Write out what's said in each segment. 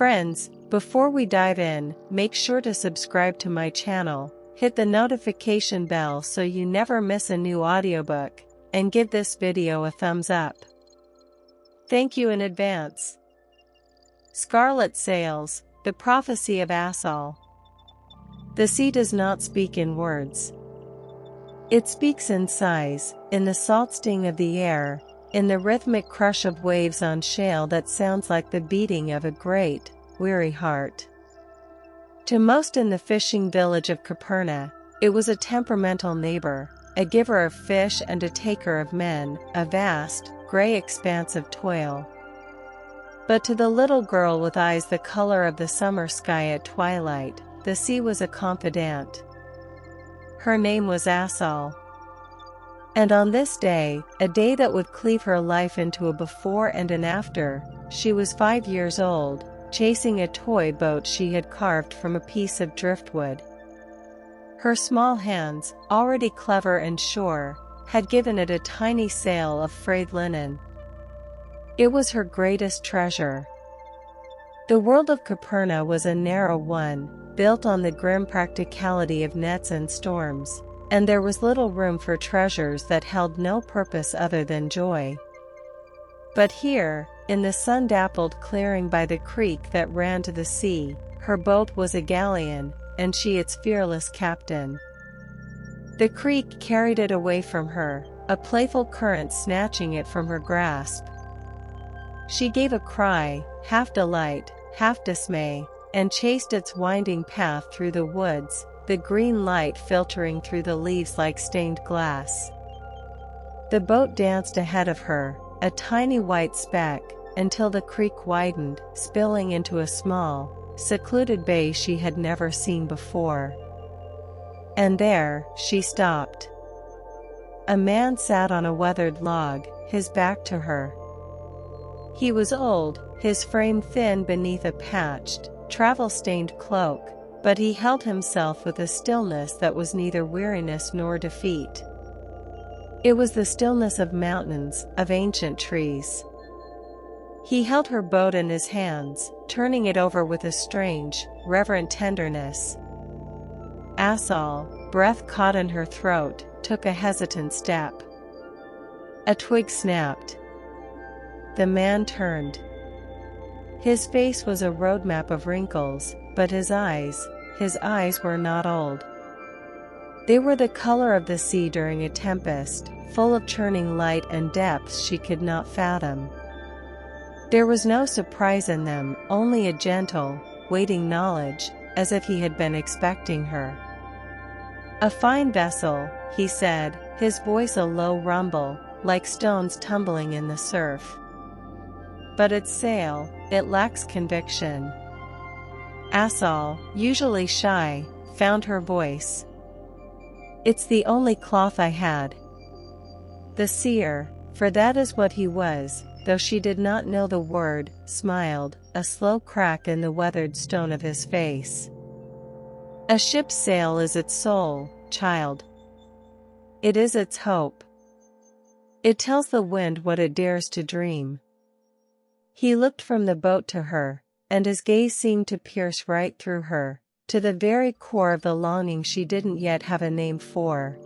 Friends, before we dive in, make sure to subscribe to my channel, hit the notification bell so you never miss a new audiobook, and give this video a thumbs up. Thank you in advance. Scarlet Sails, the prophecy of Assol. The sea does not speak in words. It speaks in sighs, in the salt sting of the air, in the rhythmic crush of waves on shale that sounds like the beating of a great, weary heart. To most in the fishing village of Caperna, it was a temperamental neighbor, a giver of fish and a taker of men, a vast, gray expanse of toil. But to the little girl with eyes the color of the summer sky at twilight, the sea was a confidant. Her name was Assol. And on this day, a day that would cleave her life into a before and an after, she was 5 years old, chasing a toy boat she had carved from a piece of driftwood. Her small hands, already clever and sure, had given it a tiny sail of frayed linen. It was her greatest treasure. The world of Caperna was a narrow one, built on the grim practicality of nets and storms, and there was little room for treasures that held no purpose other than joy. But here, in the sun-dappled clearing by the creek that ran to the sea, her boat was a galleon, and she its fearless captain. The creek carried it away from her, a playful current snatching it from her grasp. She gave a cry, half delight, half dismay, and chased its winding path through the woods, the green light filtering through the leaves like stained glass. The boat danced ahead of her, a tiny white speck, until the creek widened, spilling into a small, secluded bay she had never seen before. And there, she stopped. A man sat on a weathered log, his back to her. He was old, his frame thin beneath a patched, travel-stained cloak, but he held himself with a stillness that was neither weariness nor defeat. It was the stillness of mountains, of ancient trees. He held her boat in his hands, turning it over with a strange, reverent tenderness. Assol, breath caught in her throat, took a hesitant step. A twig snapped. The man turned. His face was a roadmap of wrinkles, but his eyes were not old. They were the color of the sea during a tempest, full of churning light and depths she could not fathom. There was no surprise in them, only a gentle, waiting knowledge, as if he had been expecting her. "A fine vessel," he said, his voice a low rumble, like stones tumbling in the surf. "But its sail, it lacks conviction." Assol, usually shy, found her voice. "It's the only cloth I had." The seer, for that is what he was, though she did not know the word, smiled, a slow crack in the weathered stone of his face. "A ship's sail is its soul, child. It is its hope. It tells the wind what it dares to dream." He looked from the boat to her, and his gaze seemed to pierce right through her, to the very core of the longing she didn't yet have a name for.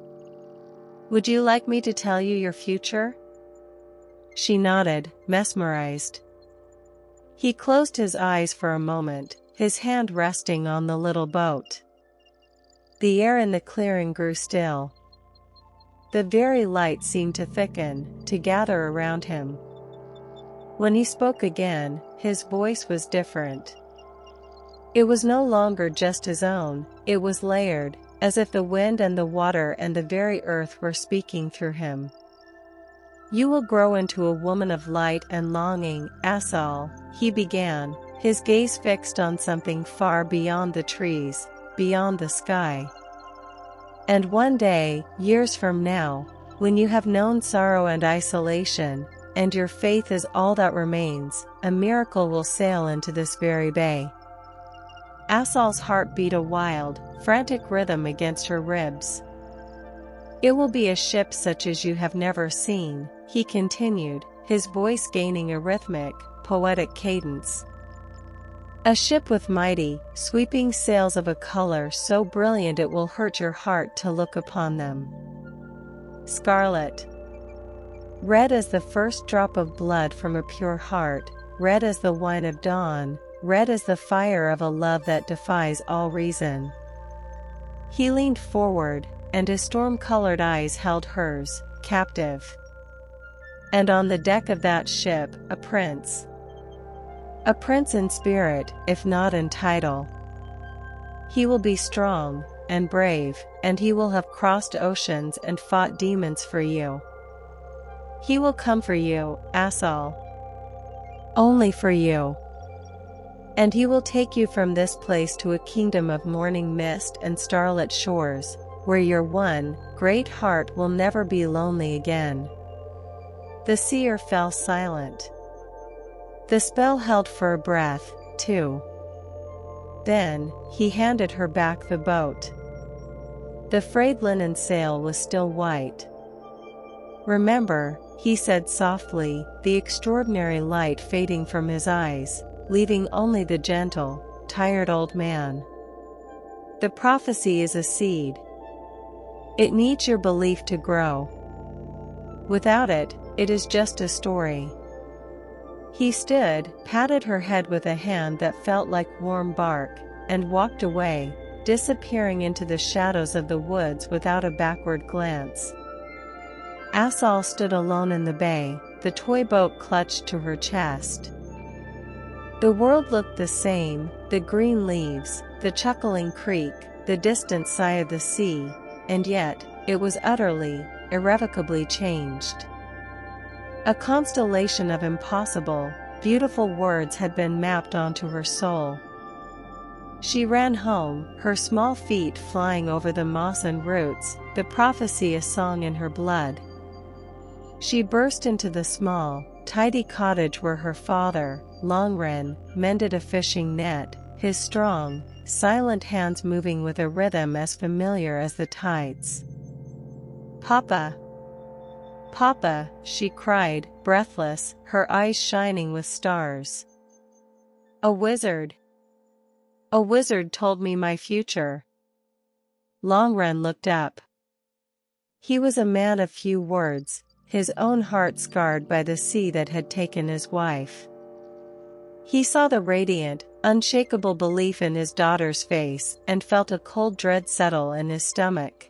"Would you like me to tell you your future?" She nodded, mesmerized. He closed his eyes for a moment, his hand resting on the little boat. The air in the clearing grew still. The very light seemed to thicken, to gather around him. When he spoke again, his voice was different. It was no longer just his own, it was layered, as if the wind and the water and the very earth were speaking through him. "You will grow into a woman of light and longing, Assol," he began, his gaze fixed on something far beyond the trees, beyond the sky. "And one day, years from now, when you have known sorrow and isolation, and your faith is all that remains, a miracle will sail into this very bay." Assol's heart beat a wild, frantic rhythm against her ribs. "It will be a ship such as you have never seen," he continued, his voice gaining a rhythmic, poetic cadence. A ship with mighty, sweeping sails of a color so brilliant it will hurt your heart to look upon them. Scarlet. Red as the first drop of blood from a pure heart, red as the wine of dawn, red as the fire of a love that defies all reason. He leaned forward, and his storm-colored eyes held hers, captive. And on the deck of that ship, a prince. A prince in spirit, if not in title. He will be strong, and brave, and he will have crossed oceans and fought demons for you. He will come for you, Assol. Only for you. And he will take you from this place to a kingdom of morning mist and starlit shores, where your one, great heart will never be lonely again. The seer fell silent. The spell held for a breath, too. Then, he handed her back the boat. The frayed linen sail was still white. Remember, he said softly, the extraordinary light fading from his eyes, leaving only the gentle, tired old man. The prophecy is a seed. It needs your belief to grow. Without it, it is just a story. He stood, patted her head with a hand that felt like warm bark, and walked away, disappearing into the shadows of the woods without a backward glance. Assol stood alone in the bay, the toy boat clutched to her chest. The world looked the same, the green leaves, the chuckling creek, the distant sigh of the sea, and yet, it was utterly, irrevocably changed. A constellation of impossible, beautiful words had been mapped onto her soul. She ran home, her small feet flying over the moss and roots, the prophecy a song in her blood. She burst into the small, tidy cottage where her father, Grin, mended a fishing net, his strong, silent hands moving with a rhythm as familiar as the tides. "Papa! Papa!" she cried, breathless, her eyes shining with stars. "A wizard! A wizard told me my future." Grin looked up. He was a man of few words, his own heart scarred by the sea that had taken his wife. He saw the radiant, unshakable belief in his daughter's face and felt a cold dread settle in his stomach.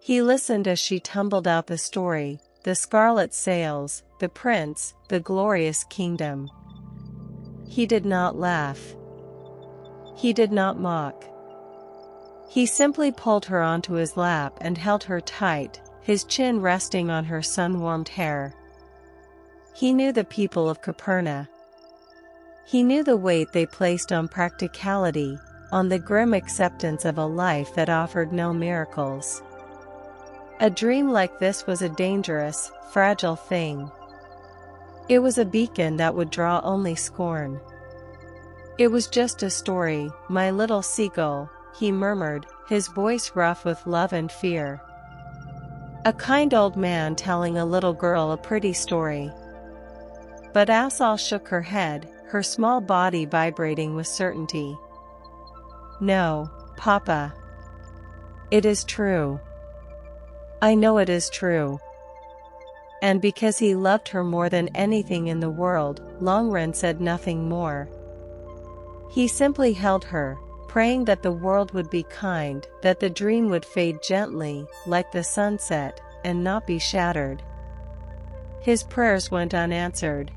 He listened as she tumbled out the story, the Scarlet Sails, the prince, the glorious kingdom. He did not laugh. He did not mock. He simply pulled her onto his lap and held her tight, his chin resting on her sun-warmed hair. He knew the people of Capernaum. He knew the weight they placed on practicality, on the grim acceptance of a life that offered no miracles. A dream like this was a dangerous, fragile thing. It was a beacon that would draw only scorn. "It was just a story, my little seagull," he murmured, his voice rough with love and fear. A kind old man telling a little girl a pretty story. But Assol shook her head, her small body vibrating with certainty. "No, Papa. It is true. I know it is true." And because he loved her more than anything in the world, Grin said nothing more. He simply held her, praying that the world would be kind, that the dream would fade gently, like the sunset, and not be shattered. His prayers went unanswered.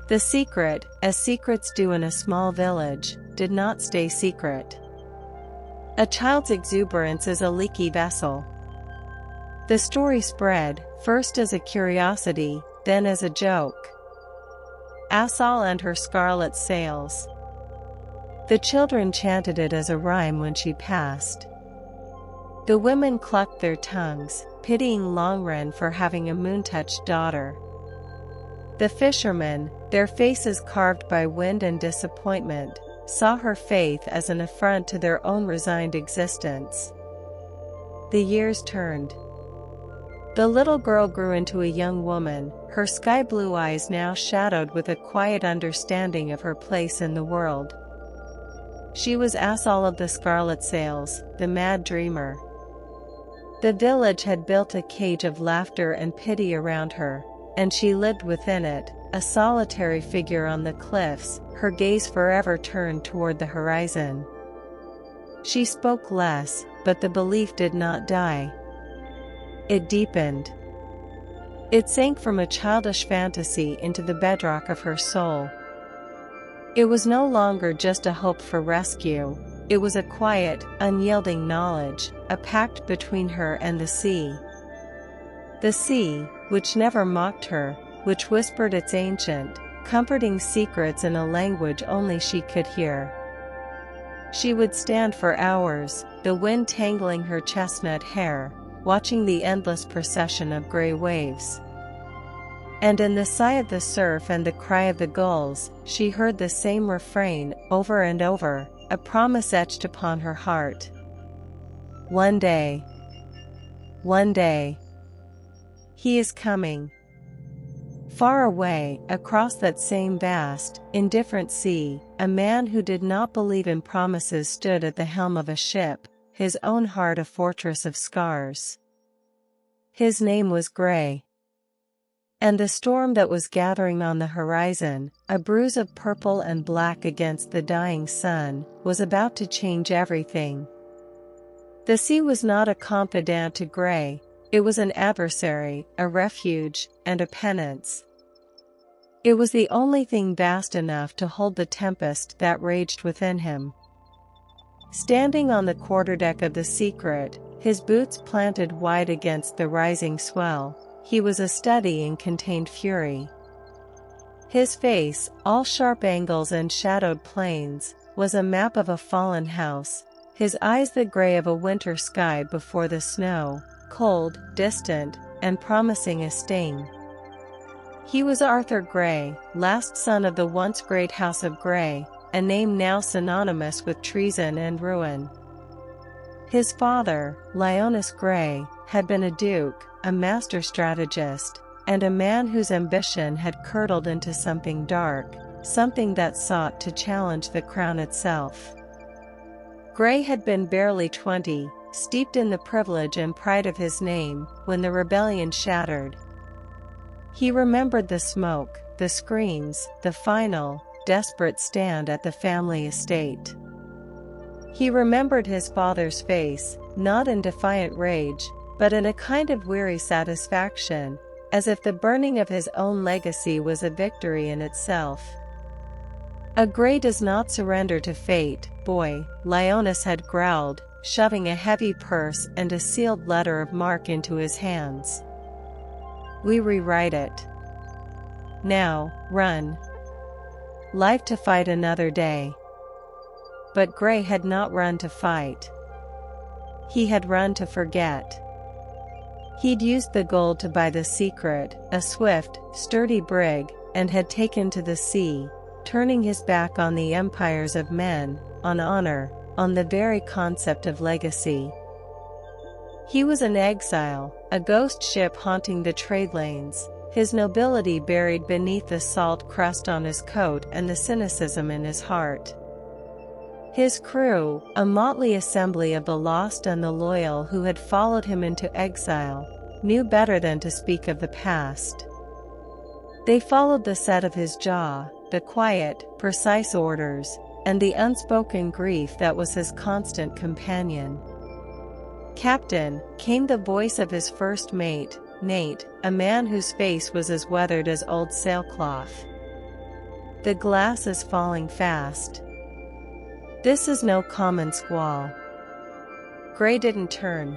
The secret, as secrets do in a small village, did not stay secret. A child's exuberance is a leaky vessel. The story spread, first as a curiosity, then as a joke. Assol and her Scarlet Sails. The children chanted it as a rhyme when she passed. The women clucked their tongues, pitying Grin for having a moon-touched daughter. The fishermen, their faces carved by wind and disappointment, saw her faith as an affront to their own resigned existence. The years turned. The little girl grew into a young woman, her sky-blue eyes now shadowed with a quiet understanding of her place in the world. She was Assol of the Scarlet Sails, the mad dreamer. The village had built a cage of laughter and pity around her, and she lived within it, a solitary figure on the cliffs, her gaze forever turned toward the horizon. She spoke less, but the belief did not die. It deepened. It sank from a childish fantasy into the bedrock of her soul. It was no longer just a hope for rescue, it was a quiet, unyielding knowledge, a pact between her and the sea. The sea, which never mocked her, which whispered its ancient, comforting secrets in a language only she could hear. She would stand for hours, the wind tangling her chestnut hair, watching the endless procession of gray waves. And in the sigh of the surf and the cry of the gulls, she heard the same refrain over and over, a promise etched upon her heart. One day, he is coming. Far away, across that same vast, indifferent sea, a man who did not believe in promises stood at the helm of a ship, his own heart a fortress of scars. His name was Gray. And the storm that was gathering on the horizon, a bruise of purple and black against the dying sun, was about to change everything. The sea was not a confidant to Gray, it was an adversary, a refuge, and a penance. It was the only thing vast enough to hold the tempest that raged within him. Standing on the quarterdeck of the Secret, his boots planted wide against the rising swell, he was a study in contained fury. His face, all sharp angles and shadowed planes, was a map of a fallen house, his eyes the gray of a winter sky before the snow, cold, distant, and promising a sting. He was Arthur Gray, last son of the once great House of Gray, a name now synonymous with treason and ruin. His father, Lionus Gray, had been a duke, a master strategist, and a man whose ambition had curdled into something dark, something that sought to challenge the crown itself. Gray had been barely 20, steeped in the privilege and pride of his name, when the rebellion shattered. He remembered the smoke, the screams, the final, desperate stand at the family estate. He remembered his father's face, not in defiant rage, but in a kind of weary satisfaction, as if the burning of his own legacy was a victory in itself. A Gray does not surrender to fate, boy, Lionus had growled, shoving a heavy purse and a sealed letter of marque into his hands. We rewrite it. Now, run. Life to fight another day. But Gray had not run to fight. He had run to forget. He'd used the gold to buy the Secret, a swift, sturdy brig, and had taken to the sea, turning his back on the empires of men, on honor, on the very concept of legacy. He was an exile, a ghost ship haunting the trade lanes, his nobility buried beneath the salt crust on his coat and the cynicism in his heart. His crew, a motley assembly of the lost and the loyal who had followed him into exile, knew better than to speak of the past. They followed the set of his jaw, the quiet, precise orders, and the unspoken grief that was his constant companion. Captain, came the voice of his first mate, Nate, a man whose face was as weathered as old sailcloth. The glass is falling fast. This is no common squall. Gray didn't turn.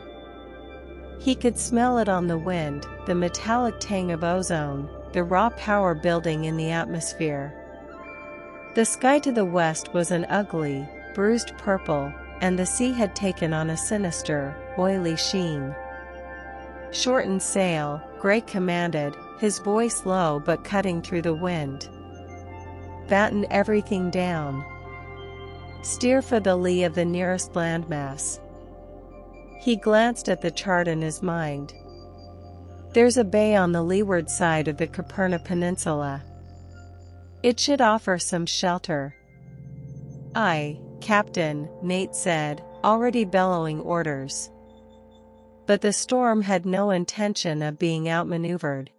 He could smell it on the wind, the metallic tang of ozone, the raw power building in the atmosphere. The sky to the west was an ugly, bruised purple, and the sea had taken on a sinister, oily sheen. Shorten sail, Gray commanded, his voice low but cutting through the wind. Batten everything down. Steer for the lee of the nearest landmass. He glanced at the chart in his mind. There's a bay on the leeward side of the Caperna Peninsula. It should offer some shelter. "Aye, Captain," Nate said, already bellowing orders. But the storm had no intention of being outmaneuvered.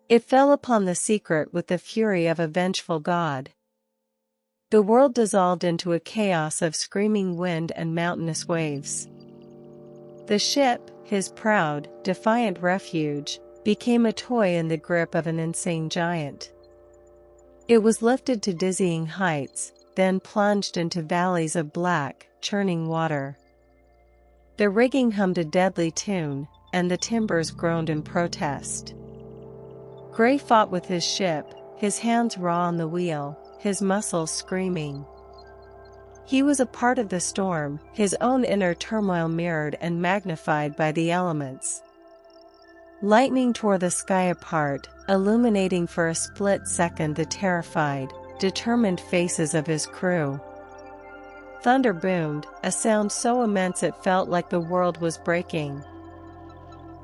It fell upon the secret with the fury of a vengeful god. The world dissolved into a chaos of screaming wind and mountainous waves. The ship, his proud, defiant refuge, became a toy in the grip of an insane giant. It was lifted to dizzying heights, then plunged into valleys of black, churning water. The rigging hummed a deadly tune, and the timbers groaned in protest. Gray fought with his ship, his hands raw on the wheel, his muscles screaming. He was a part of the storm, his own inner turmoil mirrored and magnified by the elements. Lightning tore the sky apart, illuminating for a split second the terrified, determined faces of his crew. Thunder boomed, a sound so immense it felt like the world was breaking.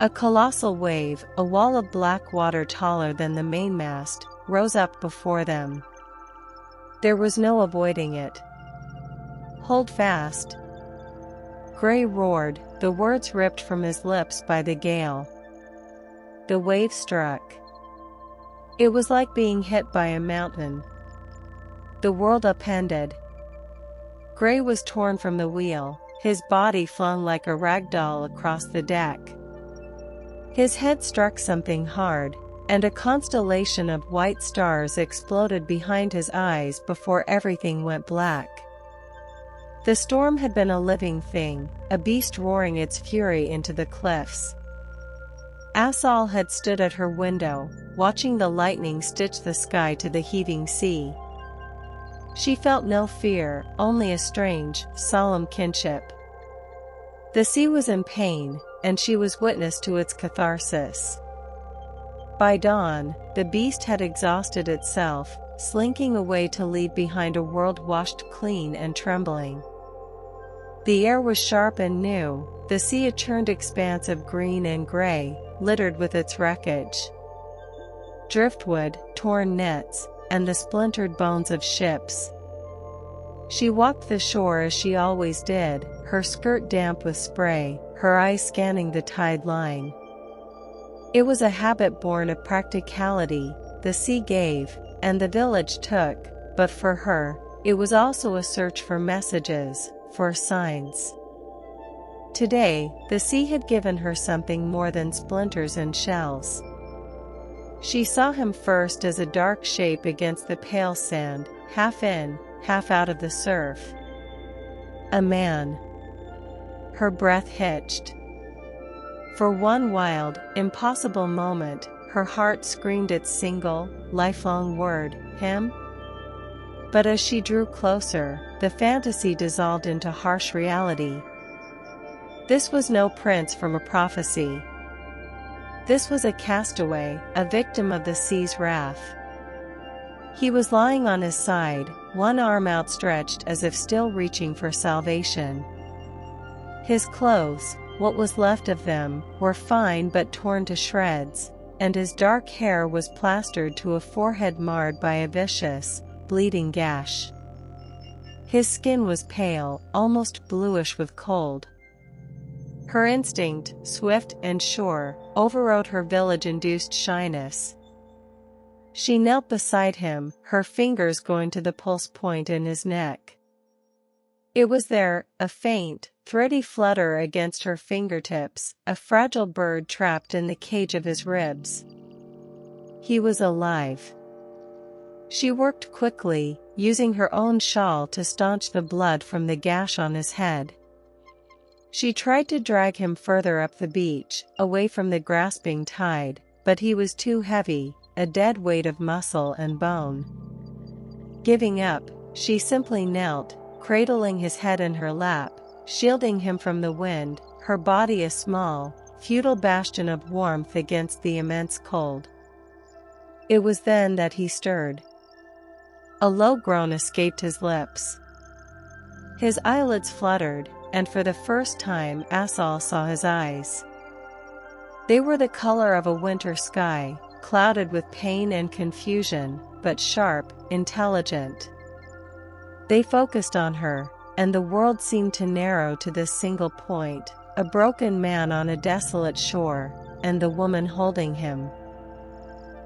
A colossal wave, a wall of black water taller than the mainmast, rose up before them. There was no avoiding it. "Hold fast!" Gray roared, the words ripped from his lips by the gale. The wave struck. It was like being hit by a mountain. The world upended. Gray was torn from the wheel, his body flung like a rag doll across the deck. His head struck something hard, and a constellation of white stars exploded behind his eyes before everything went black. The storm had been a living thing, a beast roaring its fury into the cliffs. Assol had stood at her window, watching the lightning stitch the sky to the heaving sea. She felt no fear, only a strange, solemn kinship. The sea was in pain, and she was witness to its catharsis. By dawn, the beast had exhausted itself, slinking away to leave behind a world washed clean and trembling. The air was sharp and new, the sea a churned expanse of green and gray, littered with its wreckage. Driftwood, torn nets, and the splintered bones of ships. She walked the shore as she always did, her skirt damp with spray, her eyes scanning the tide line. It was a habit born of practicality, the sea gave, and the village took, but for her, it was also a search for messages, for signs. Today, the sea had given her something more than splinters and shells. She saw him first as a dark shape against the pale sand, half in, half out of the surf. A man. Her breath hitched. For one wild, impossible moment, her heart screamed its single, lifelong word, him. But as she drew closer, the fantasy dissolved into harsh reality. This was no prince from a prophecy. This was a castaway, a victim of the sea's wrath. He was lying on his side, one arm outstretched as if still reaching for salvation. His clothes, what was left of them, were fine but torn to shreds, and his dark hair was plastered to a forehead marred by a vicious, bleeding gash. His skin was pale, almost bluish with cold. Her instinct, swift and sure, overrode her village-induced shyness. She knelt beside him, her fingers going to the pulse point in his neck. It was there, a faint, thready flutter against her fingertips, a fragile bird trapped in the cage of his ribs. He was alive. She worked quickly, using her own shawl to staunch the blood from the gash on his head. She tried to drag him further up the beach, away from the grasping tide, but he was too heavy, a dead weight of muscle and bone. Giving up, she simply knelt, cradling his head in her lap, shielding him from the wind, her body a small, futile bastion of warmth against the immense cold. It was then that he stirred. A low groan escaped his lips. His eyelids fluttered, and for the first time Assol saw his eyes. They were the color of a winter sky, clouded with pain and confusion, but sharp, intelligent. They focused on her, and the world seemed to narrow to this single point, a broken man on a desolate shore, and the woman holding him.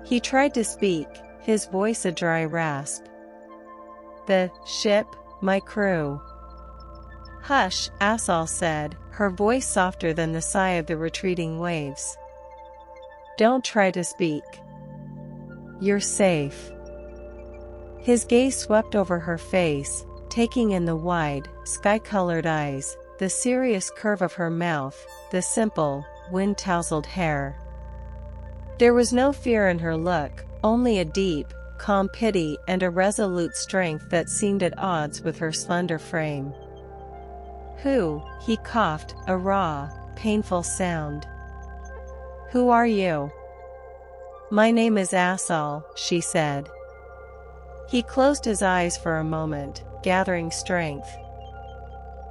He tried to speak, his voice a dry rasp. "The ship, my crew." "Hush," Assol said, her voice softer than the sigh of the retreating waves. "Don't try to speak. You're safe." His gaze swept over her face, taking in the wide, sky-colored eyes, the serious curve of her mouth, the simple, wind-tousled hair. There was no fear in her look, only a deep, calm pity and a resolute strength that seemed at odds with her slender frame. "Who?" he coughed, a raw, painful sound. "Who are you?" "My name is Assol," she said. He closed his eyes for a moment, gathering strength.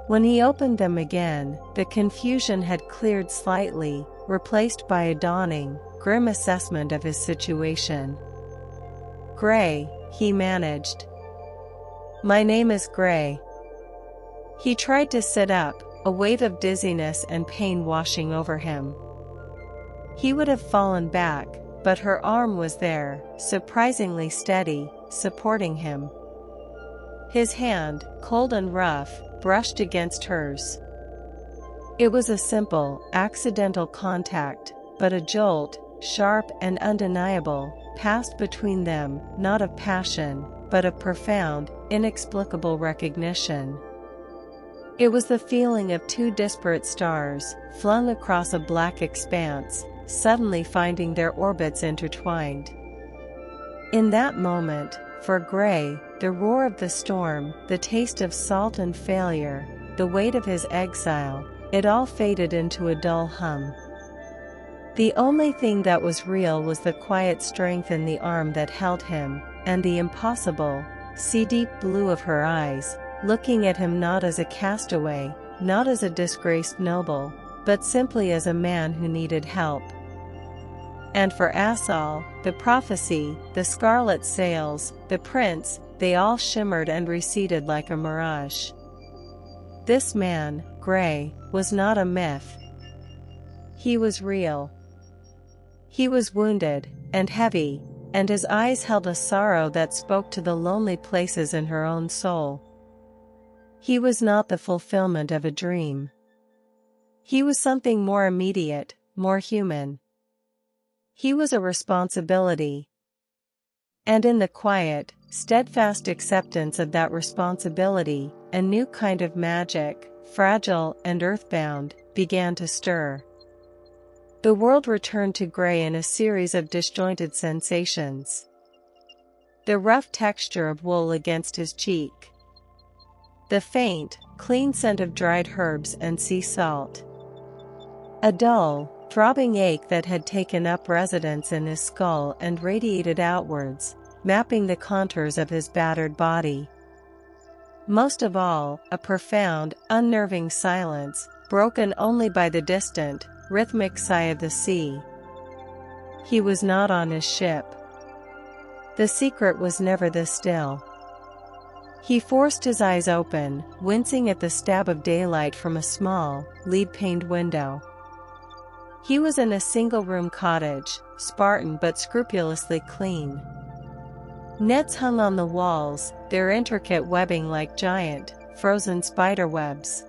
When he opened them again, the confusion had cleared slightly, replaced by a dawning, grim assessment of his situation. "Gray," he managed. "My name is Gray." He tried to sit up, a wave of dizziness and pain washing over him. He would have fallen back, but her arm was there, surprisingly steady, supporting him. His hand, cold and rough, brushed against hers. It was a simple, accidental contact, but a jolt, sharp and undeniable, passed between them, not of passion, but of profound, inexplicable recognition. It was the feeling of two disparate stars, flung across a black expanse, suddenly finding their orbits intertwined. In that moment, for Gray, the roar of the storm, the taste of salt and failure, the weight of his exile, it all faded into a dull hum. The only thing that was real was the quiet strength in the arm that held him, and the impossible, sea-deep blue of her eyes, looking at him not as a castaway, not as a disgraced noble, but simply as a man who needed help. And for Assol, the prophecy, the Scarlet Sails, the prince, they all shimmered and receded like a mirage. This man, Gray, was not a myth. He was real. He was wounded, and heavy, and his eyes held a sorrow that spoke to the lonely places in her own soul. He was not the fulfillment of a dream. He was something more immediate, more human. He was a responsibility. And in the quiet, steadfast acceptance of that responsibility, a new kind of magic, fragile and earthbound, began to stir. The world returned to Gray in a series of disjointed sensations. The rough texture of wool against his cheek. The faint, clean scent of dried herbs and sea salt. A dull, throbbing ache that had taken up residence in his skull and radiated outwards, mapping the contours of his battered body. Most of all, a profound, unnerving silence, broken only by the distant, rhythmic sigh of the sea. He was not on his ship. The secret was never this still. He forced his eyes open, wincing at the stab of daylight from a small, lead-paned window. He was in a single-room cottage, Spartan but scrupulously clean. Nets hung on the walls, their intricate webbing like giant, frozen spiderwebs.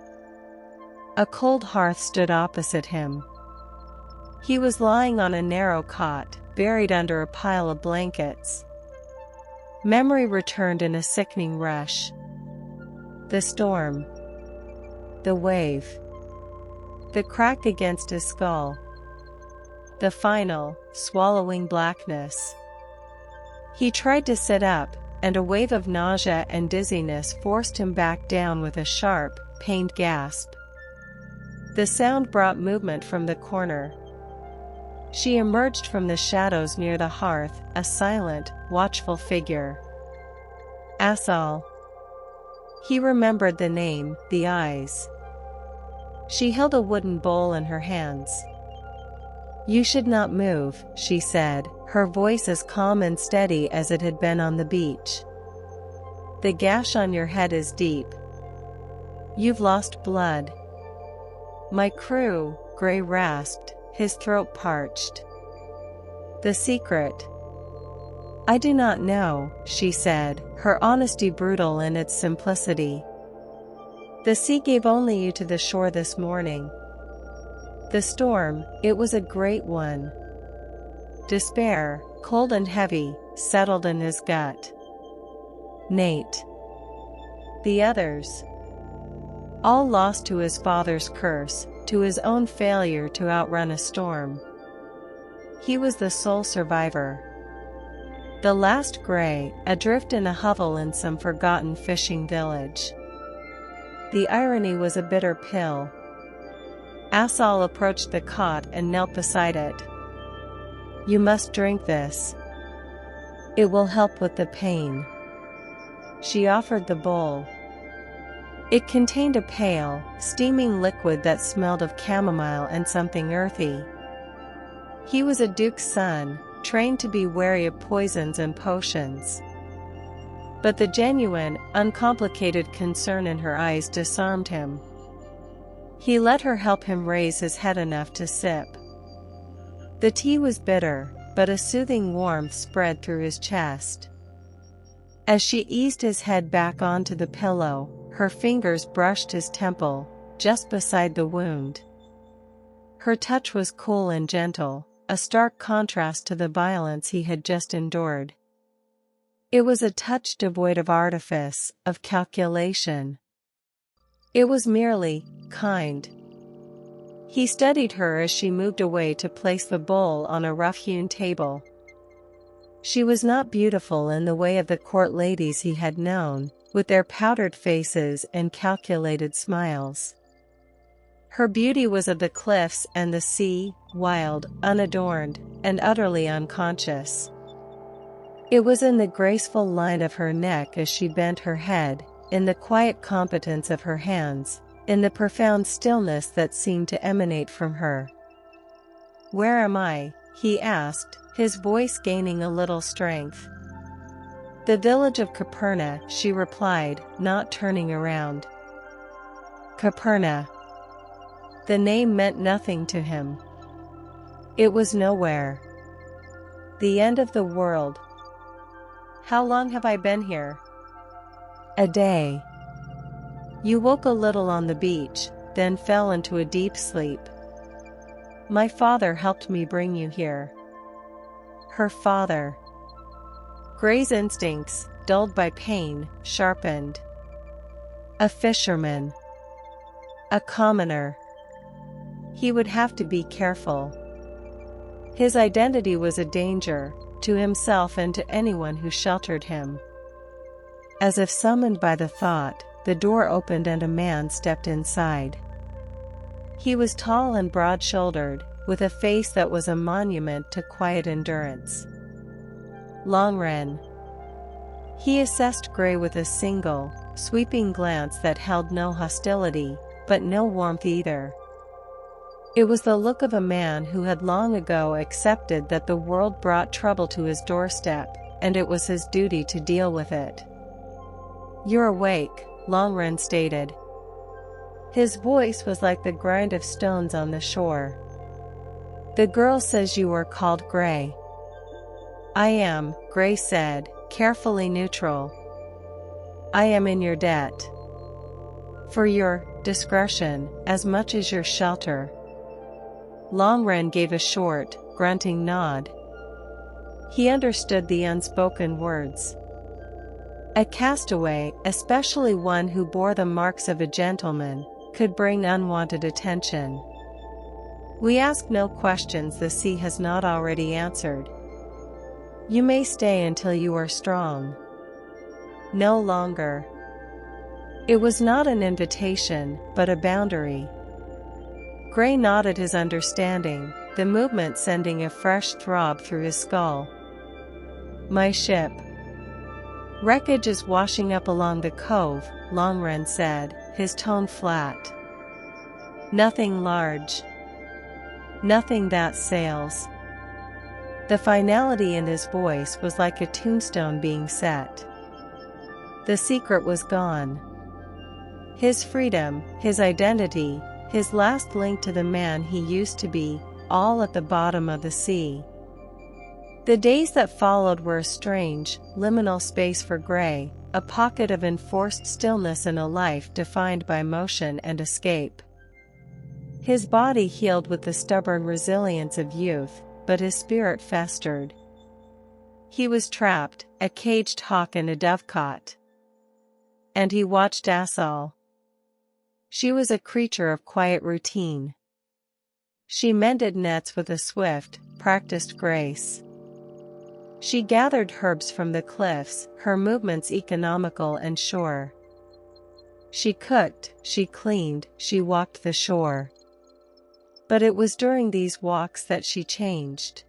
A cold hearth stood opposite him. He was lying on a narrow cot, buried under a pile of blankets. Memory returned in a sickening rush. The storm. The wave. The crack against his skull. The final, swallowing blackness. He tried to sit up, and a wave of nausea and dizziness forced him back down with a sharp, pained gasp. The sound brought movement from the corner. She emerged from the shadows near the hearth, a silent, watchful figure. Assol. He remembered the name, the eyes. She held a wooden bowl in her hands. You should not move, she said, her voice as calm and steady as it had been on the beach. The gash on your head is deep. You've lost blood. My crew, Gray rasped, his throat parched. The secret. I do not know, she said, her honesty brutal in its simplicity. The sea gave only you to the shore this morning. The storm, it was a great one. Despair, cold and heavy, settled in his gut. Nate. The others. All lost to his father's curse, to his own failure to outrun a storm. He was the sole survivor. The last Gray, adrift in a hovel in some forgotten fishing village. The irony was a bitter pill. Assol approached the cot and knelt beside it. You must drink this. It will help with the pain. She offered the bowl. It contained a pale, steaming liquid that smelled of chamomile and something earthy. He was a duke's son, trained to be wary of poisons and potions. But the genuine, uncomplicated concern in her eyes disarmed him. He let her help him raise his head enough to sip. The tea was bitter, but a soothing warmth spread through his chest. As she eased his head back onto the pillow, her fingers brushed his temple, just beside the wound. Her touch was cool and gentle, a stark contrast to the violence he had just endured. It was a touch devoid of artifice, of calculation. It was merely kind. He studied her as she moved away to place the bowl on a rough-hewn table. She was not beautiful in the way of the court ladies he had known, with their powdered faces and calculated smiles. Her beauty was of the cliffs and the sea, wild, unadorned, and utterly unconscious. It was in the graceful line of her neck as she bent her head, in the quiet competence of her hands, in the profound stillness that seemed to emanate from her. Where am I? He asked, his voice gaining a little strength. The village of Caperna, she replied, not turning around. Caperna. The name meant nothing to him. It was nowhere. The end of the world. How long have I been here? A day. You woke a little on the beach, then fell into a deep sleep. My father helped me bring you here. Her father. Gray's instincts, dulled by pain, sharpened. A fisherman. A commoner. He would have to be careful. His identity was a danger, to himself and to anyone who sheltered him. As if summoned by the thought, the door opened and a man stepped inside. He was tall and broad-shouldered, with a face that was a monument to quiet endurance. Longren. He assessed Gray with a single, sweeping glance that held no hostility, but no warmth either. It was the look of a man who had long ago accepted that the world brought trouble to his doorstep, and it was his duty to deal with it. You're awake, Longren stated. His voice was like the grind of stones on the shore. The girl says you were called Gray. I am, Gray said, carefully neutral. I am in your debt. For your discretion, as much as your shelter. Longren gave a short, grunting nod. He understood the unspoken words. A castaway, especially one who bore the marks of a gentleman, could bring unwanted attention. We ask no questions the sea has not already answered. You may stay until you are strong. No longer. It was not an invitation, but a boundary. Gray nodded his understanding, the movement sending a fresh throb through his skull. My ship. Wreckage is washing up along the cove, Longren said, his tone flat. Nothing large. Nothing that sails. The finality in his voice was like a tombstone being set. The secret was gone. His freedom, his identity, his last link to the man he used to be, all at the bottom of the sea. The days that followed were a strange, liminal space for Gray, a pocket of enforced stillness in a life defined by motion and escape. His body healed with the stubborn resilience of youth, but his spirit festered. He was trapped, a caged hawk in a dovecot. And he watched Assol. She was a creature of quiet routine. She mended nets with a swift, practiced grace. She gathered herbs from the cliffs, her movements economical and sure. She cooked, she cleaned, she walked the shore. But it was during these walks that she changed.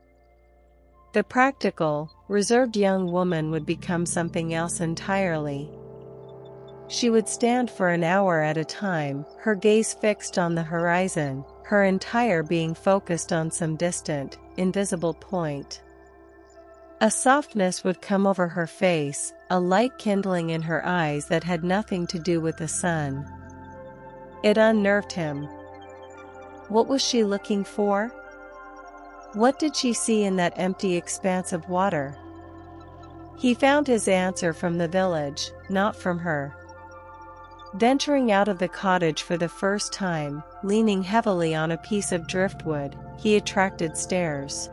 The practical, reserved young woman would become something else entirely. She would stand for an hour at a time, her gaze fixed on the horizon, her entire being focused on some distant, invisible point. A softness would come over her face, a light kindling in her eyes that had nothing to do with the sun. It unnerved him. What was she looking for? What did she see in that empty expanse of water? He found his answer from the village, not from her. Venturing out of the cottage for the first time, leaning heavily on a piece of driftwood, he attracted stares.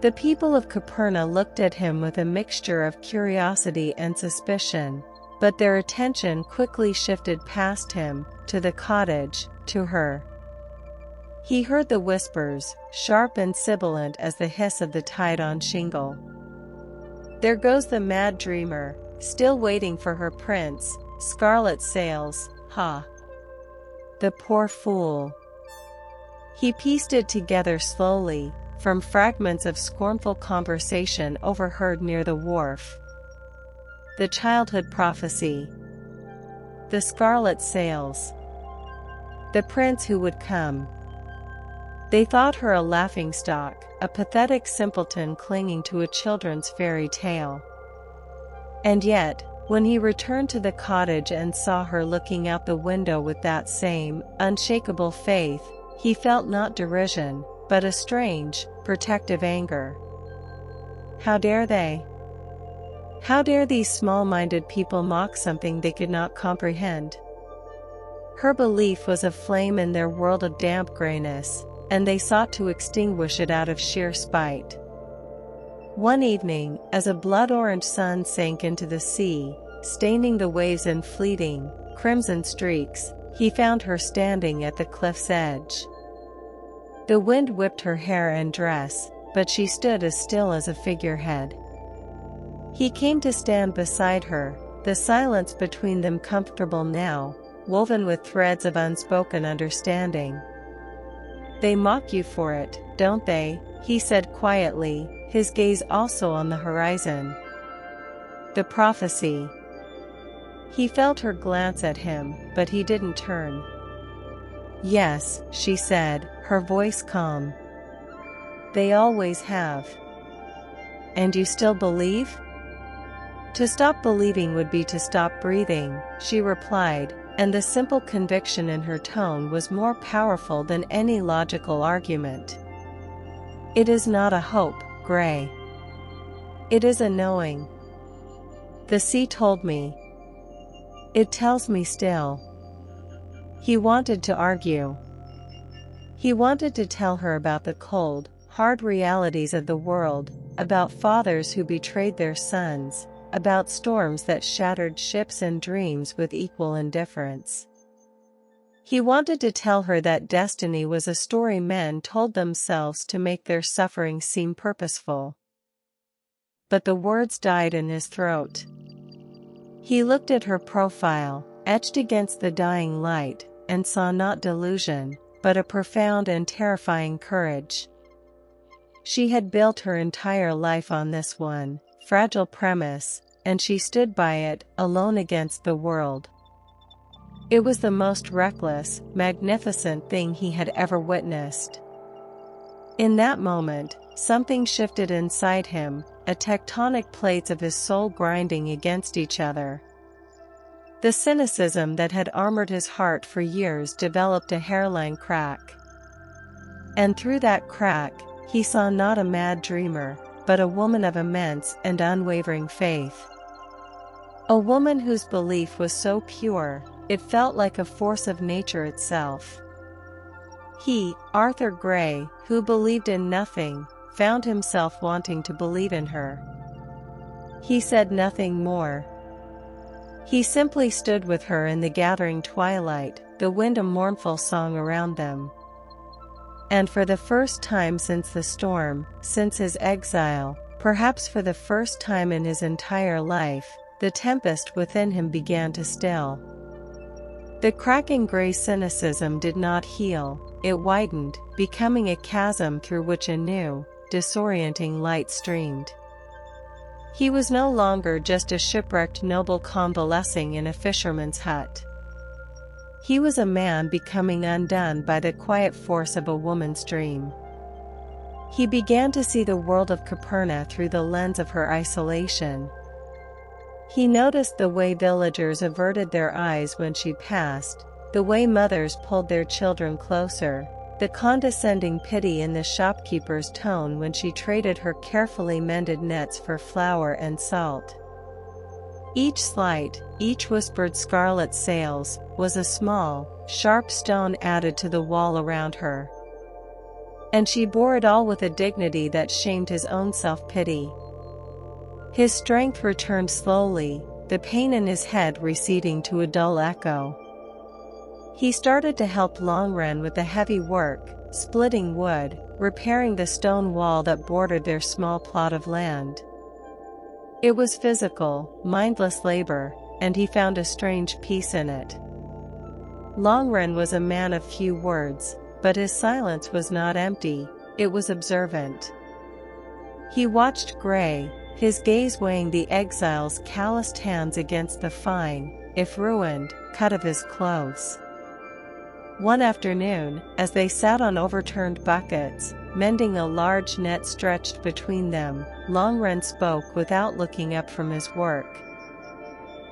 The people of Caperna looked at him with a mixture of curiosity and suspicion, but their attention quickly shifted past him, to the cottage, to her. He heard the whispers, sharp and sibilant as the hiss of the tide on shingle. There goes the mad dreamer, still waiting for her prince, Scarlet Sails, ha! The poor fool. He pieced it together slowly, from fragments of scornful conversation overheard near the wharf. The childhood prophecy. The Scarlet Sails. The prince who would come. They thought her a laughingstock, a pathetic simpleton clinging to a children's fairy tale. And yet, when he returned to the cottage and saw her looking out the window with that same, unshakable faith, he felt not derision, but a strange, protective anger. How dare they? How dare these small-minded people mock something they could not comprehend? Her belief was a flame in their world of damp grayness, and they sought to extinguish it out of sheer spite. One evening, as a blood-orange sun sank into the sea, staining the waves in fleeting, crimson streaks, he found her standing at the cliff's edge. The wind whipped her hair and dress, but she stood as still as a figurehead. He came to stand beside her, the silence between them comfortable now, woven with threads of unspoken understanding. They mock you for it, don't they? He said quietly, his gaze also on the horizon. The prophecy. He felt her glance at him, but he didn't turn. Yes, she said, her voice calm. They always have. And you still believe? To stop believing would be to stop breathing, she replied, and the simple conviction in her tone was more powerful than any logical argument. It is not a hope, Gray. It is a knowing. The sea told me. It tells me still. He wanted to argue. He wanted to tell her about the cold, hard realities of the world, about fathers who betrayed their sons, about storms that shattered ships and dreams with equal indifference. He wanted to tell her that destiny was a story men told themselves to make their suffering seem purposeful. But the words died in his throat. He looked at her profile, etched against the dying light, and saw not delusion, but a profound and terrifying courage. She had built her entire life on this one fragile premise, and she stood by it, alone against the world. It was the most reckless, magnificent thing he had ever witnessed. In that moment, something shifted inside him, a tectonic plates of his soul grinding against each other. The cynicism that had armored his heart for years developed a hairline crack. And through that crack, he saw not a mad dreamer, but a woman of immense and unwavering faith. A woman whose belief was so pure, it felt like a force of nature itself. He, Arthur Gray, who believed in nothing, found himself wanting to believe in her. He said nothing more. He simply stood with her in the gathering twilight, the wind a mournful song around them. And for the first time since the storm, since his exile, perhaps for the first time in his entire life, the tempest within him began to still. The cracking gray cynicism did not heal, it widened, becoming a chasm through which a new, disorienting light streamed. He was no longer just a shipwrecked noble convalescing in a fisherman's hut. He was a man becoming undone by the quiet force of a woman's dream. He began to see the world of Caperna through the lens of her isolation. He noticed the way villagers averted their eyes when she passed, the way mothers pulled their children closer, the condescending pity in the shopkeeper's tone when she traded her carefully mended nets for flour and salt. Each slight, each whispered Scarlet Sails, was a small, sharp stone added to the wall around her. And she bore it all with a dignity that shamed his own self-pity. His strength returned slowly, the pain in his head receding to a dull echo. He started to help Longren with the heavy work, splitting wood, repairing the stone wall that bordered their small plot of land. It was physical, mindless labor, and he found a strange peace in it. Longren was a man of few words, but his silence was not empty, it was observant. He watched Gray, his gaze weighing the exile's calloused hands against the fine, if ruined, cut of his clothes. One afternoon, as they sat on overturned buckets, mending a large net stretched between them, Longren spoke without looking up from his work.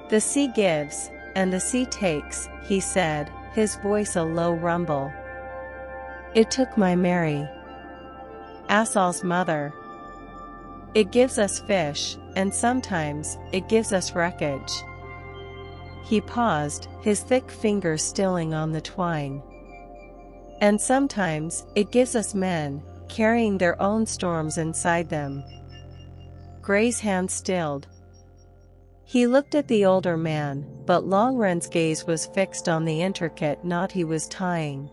"The sea gives, and the sea takes," he said, his voice a low rumble. "It took my Mary, Assol's mother. It gives us fish, and sometimes, it gives us wreckage." He paused, his thick fingers stilling on the twine. "And sometimes, it gives us men, carrying their own storms inside them." Gray's hand stilled. He looked at the older man, but Longren's gaze was fixed on the intricate knot he was tying.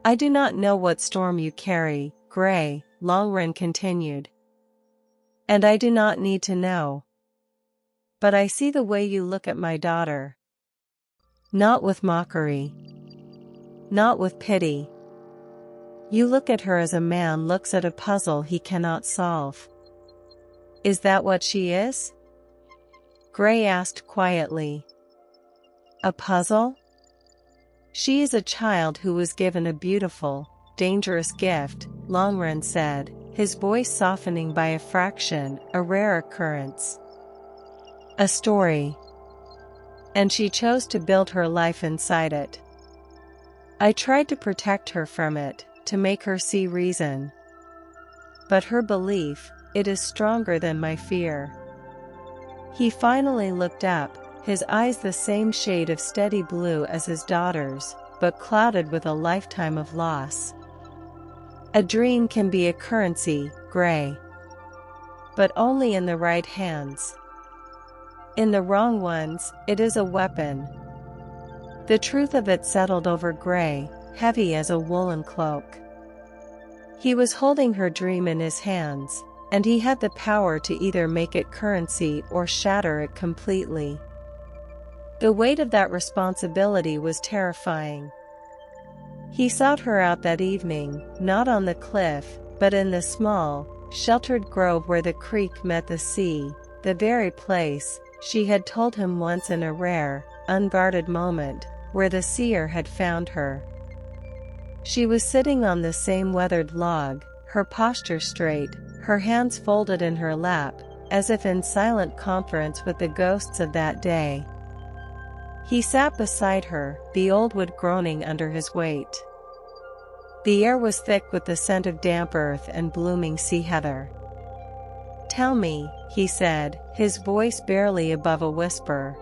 "I do not know what storm you carry, Gray," Longren continued. "And I do not need to know. But I see the way you look at my daughter. Not with mockery. Not with pity. You look at her as a man looks at a puzzle he cannot solve." "Is that what she is?" Gray asked quietly. "A puzzle?" "She is a child who was given a beautiful, dangerous gift," Longren said, his voice softening by a fraction, a rare occurrence. "A story. And she chose to build her life inside it. I tried to protect her from it, to make her see reason. But her belief, it is stronger than my fear." He finally looked up, his eyes the same shade of steady blue as his daughter's, but clouded with a lifetime of loss. "A dream can be a currency, Gray. But only in the right hands. In the wrong ones, it is a weapon." The truth of it settled over Gray, heavy as a woolen cloak. He was holding her dream in his hands, and he had the power to either make it currency or shatter it completely. The weight of that responsibility was terrifying. He sought her out that evening, not on the cliff, but in the small, sheltered grove where the creek met the sea, the very place, she had told him once in a rare, unguarded moment, where the seer had found her. She was sitting on the same weathered log, her posture straight, her hands folded in her lap, as if in silent conference with the ghosts of that day. He sat beside her, the old wood groaning under his weight. The air was thick with the scent of damp earth and blooming sea heather. "Tell me," he said, his voice barely above a whisper.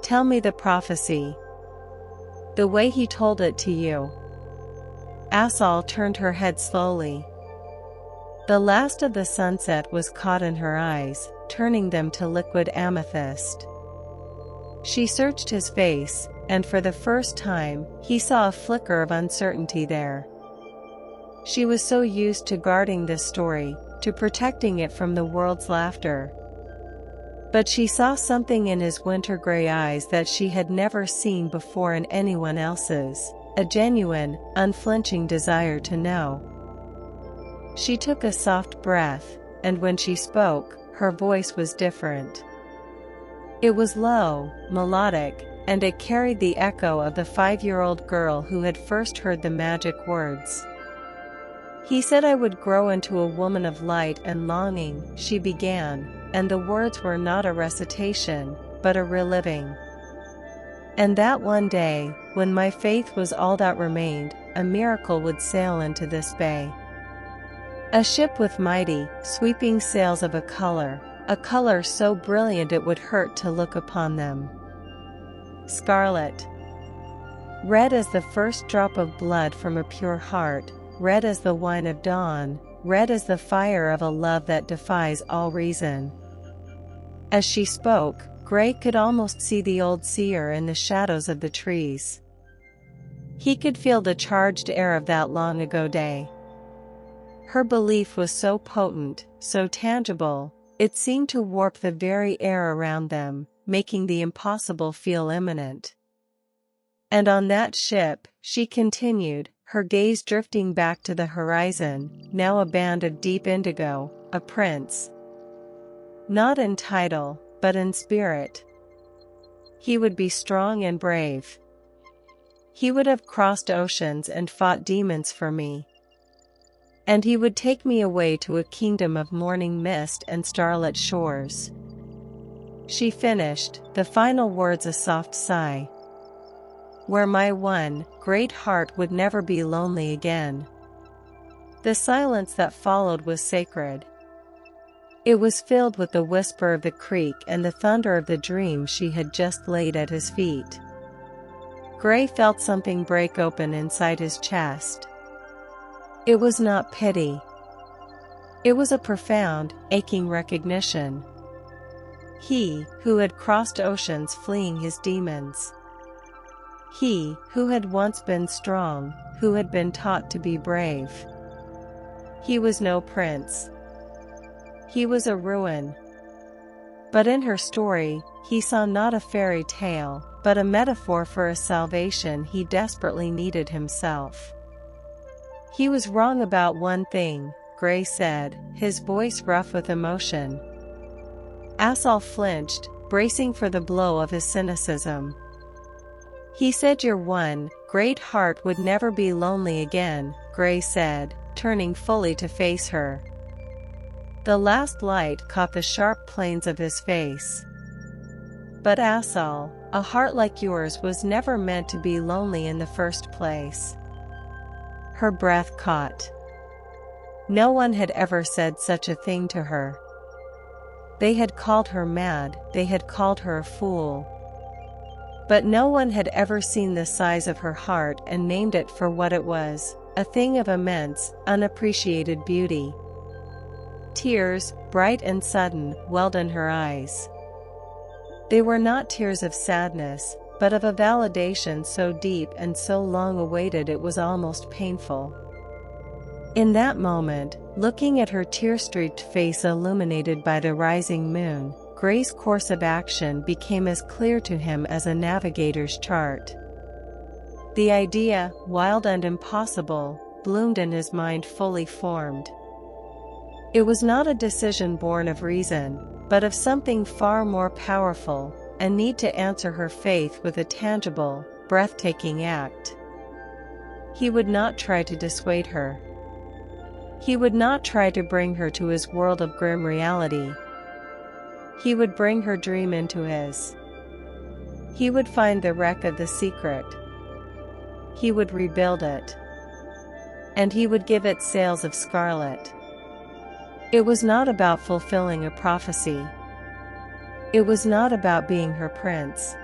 "Tell me the prophecy. The way he told it to you." Assol turned her head slowly. The last of the sunset was caught in her eyes, turning them to liquid amethyst. She searched his face, and for the first time, he saw a flicker of uncertainty there. She was so used to guarding this story, to protecting it from the world's laughter. But she saw something in his winter gray eyes that she had never seen before in anyone else's, a genuine, unflinching desire to know. She took a soft breath, and when she spoke, her voice was different. It was low, melodic, and it carried the echo of the 5-year-old girl who had first heard the magic words. "He said I would grow into a woman of light and longing," she began, and the words were not a recitation, but a reliving. "And that one day, when my faith was all that remained, a miracle would sail into this bay. A ship with mighty, sweeping sails of a color so brilliant it would hurt to look upon them. Scarlet. Red as the first drop of blood from a pure heart, red as the wine of dawn, red as the fire of a love that defies all reason." As she spoke, Gray could almost see the old seer in the shadows of the trees. He could feel the charged air of that long ago day. Her belief was so potent, so tangible, it seemed to warp the very air around them, making the impossible feel imminent. "And on that ship," she continued, her gaze drifting back to the horizon, now a band of deep indigo, "a prince. Not in title, but in spirit. He would be strong and brave. He would have crossed oceans and fought demons for me. And he would take me away to a kingdom of morning mist and starlit shores." She finished, the final words a soft sigh. "Where my one, great heart would never be lonely again." The silence that followed was sacred. It was filled with the whisper of the creek and the thunder of the dream she had just laid at his feet. Gray felt something break open inside his chest. It was not pity. It was a profound, aching recognition. He, who had crossed oceans fleeing his demons. He, who had once been strong, who had been taught to be brave. He was no prince. He was a ruin. But in her story, he saw not a fairy tale, but a metaphor for a salvation he desperately needed himself. "He was wrong about one thing," Gray said, his voice rough with emotion. Assol flinched, bracing for the blow of his cynicism. "He said your one, great heart would never be lonely again," Gray said, turning fully to face her. The last light caught the sharp planes of his face. "But Assol, a heart like yours was never meant to be lonely in the first place." Her breath caught. No one had ever said such a thing to her. They had called her mad, they had called her a fool. But no one had ever seen the size of her heart and named it for what it was, a thing of immense, unappreciated beauty. Tears, bright and sudden, welled in her eyes. They were not tears of sadness, but of a validation so deep and so long awaited it was almost painful. In that moment, looking at her tear-streaked face illuminated by the rising moon, Gray's course of action became as clear to him as a navigator's chart. The idea, wild and impossible, bloomed in his mind fully formed. It was not a decision born of reason, but of something far more powerful, a need to answer her faith with a tangible, breathtaking act. He would not try to dissuade her. He would not try to bring her to his world of grim reality. He would bring her dream into his. He would find the wreck of the secret. He would rebuild it. And he would give it sails of scarlet. It was not about fulfilling a prophecy. It was not about being her prince.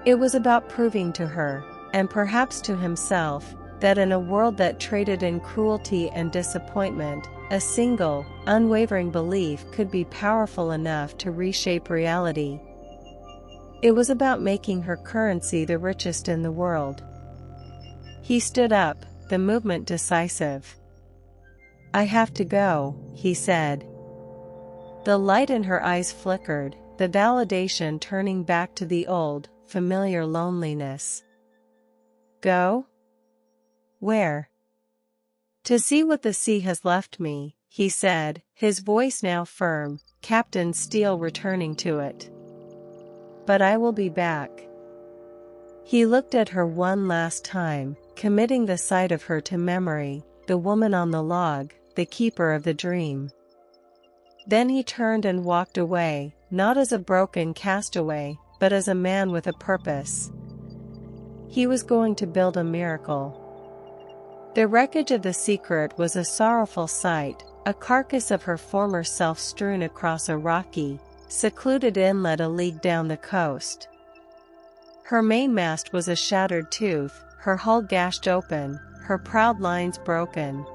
It was about proving to her, and perhaps to himself, that in a world that traded in cruelty and disappointment, a single, unwavering belief could be powerful enough to reshape reality. It was about making her currency the richest in the world. He stood up, the movement decisive. "I have to go," he said. The light in her eyes flickered, the validation turning back to the old, familiar loneliness. "Go? Where?" "To see what the sea has left me," he said, his voice now firm, Captain Steele returning to it. "But I will be back." He looked at her one last time, committing the sight of her to memory, the woman on the log, the keeper of the dream. Then he turned and walked away, not as a broken castaway, but as a man with a purpose. He was going to build a miracle. The wreckage of the secret was a sorrowful sight, a carcass of her former self strewn across a rocky, secluded inlet a league down the coast. Her mainmast was a shattered tooth, her hull gashed open, her proud lines broken.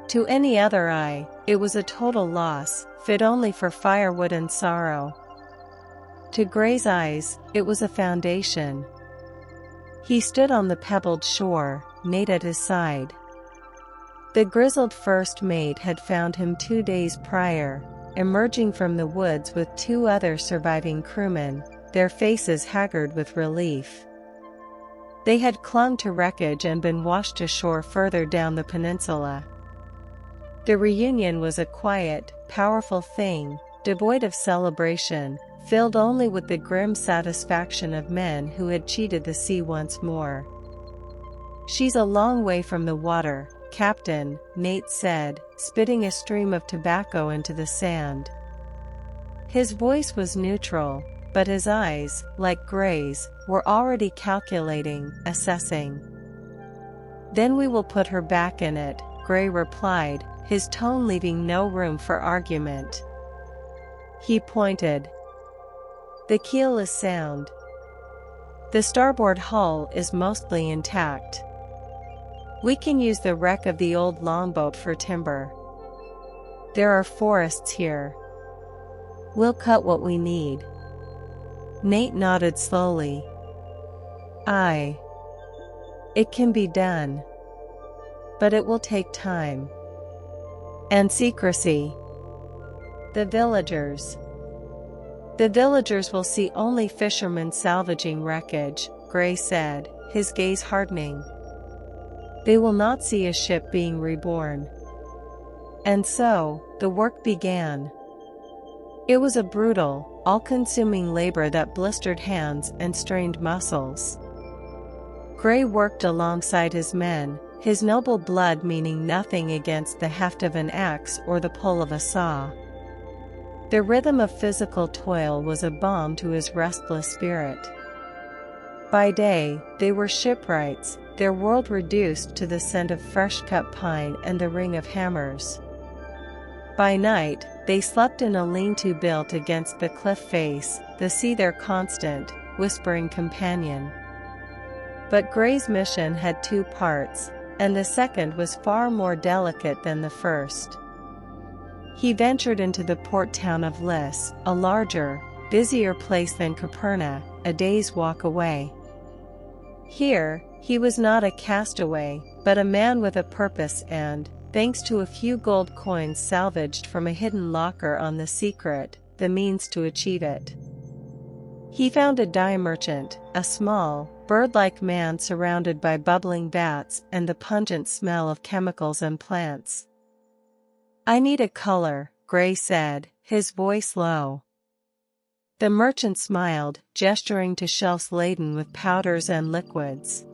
To any other eye, it was a total loss, fit only for firewood and sorrow. To Gray's eyes, it was a foundation. He stood on the pebbled shore, Nate at his side. The grizzled first mate had found him 2 days prior, emerging from the woods with 2 other surviving crewmen, their faces haggard with relief. They had clung to wreckage and been washed ashore further down the peninsula. The reunion was a quiet, powerful thing, devoid of celebration, filled only with the grim satisfaction of men who had cheated the sea once more. "She's a long way from the water, Captain," Nate said, spitting a stream of tobacco into the sand. His voice was neutral, but his eyes, like Gray's, were already calculating, assessing. "Then we will put her back in it," Gray replied, his tone leaving no room for argument. He pointed. "The keel is sound. The starboard hull is mostly intact. We can use the wreck of the old longboat for timber. There are forests here. We'll cut what we need." Nate nodded slowly. "Aye. It can be done. But it will take time. And secrecy. The villagers. The villagers will see only fishermen salvaging wreckage," Gray said, his gaze hardening. "They will not see a ship being reborn." And so, the work began. It was a brutal, all-consuming labor that blistered hands and strained muscles. Gray worked alongside his men, his noble blood meaning nothing against the heft of an axe or the pull of a saw. The rhythm of physical toil was a balm to his restless spirit. By day, they were shipwrights, their world reduced to the scent of fresh-cut pine and the ring of hammers. By night, they slept in a lean-to built against the cliff face, the sea their constant, whispering companion. But Gray's mission had 2 parts, and the second was far more delicate than the first. He ventured into the port town of Liss, a larger, busier place than Caperna, a day's walk away. Here, he was not a castaway, but a man with a purpose and, thanks to a few gold coins salvaged from a hidden locker on the secret, the means to achieve it. He found a dye merchant, a small, bird-like man surrounded by bubbling vats and the pungent smell of chemicals and plants. "I need a color," Gray said, his voice low. The merchant smiled, gesturing to shelves laden with powders and liquids.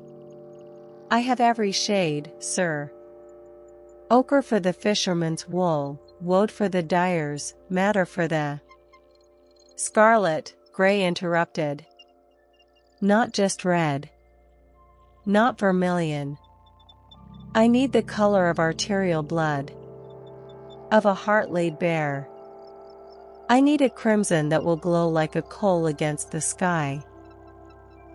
I have every shade, sir. Ochre for the fisherman's wool, woad for the dyer's, madder for the scarlet, Gray interrupted. Not just red. Not vermilion. I need the color of arterial blood. Of a heart laid bare. I need a crimson that will glow like a coal against the sky.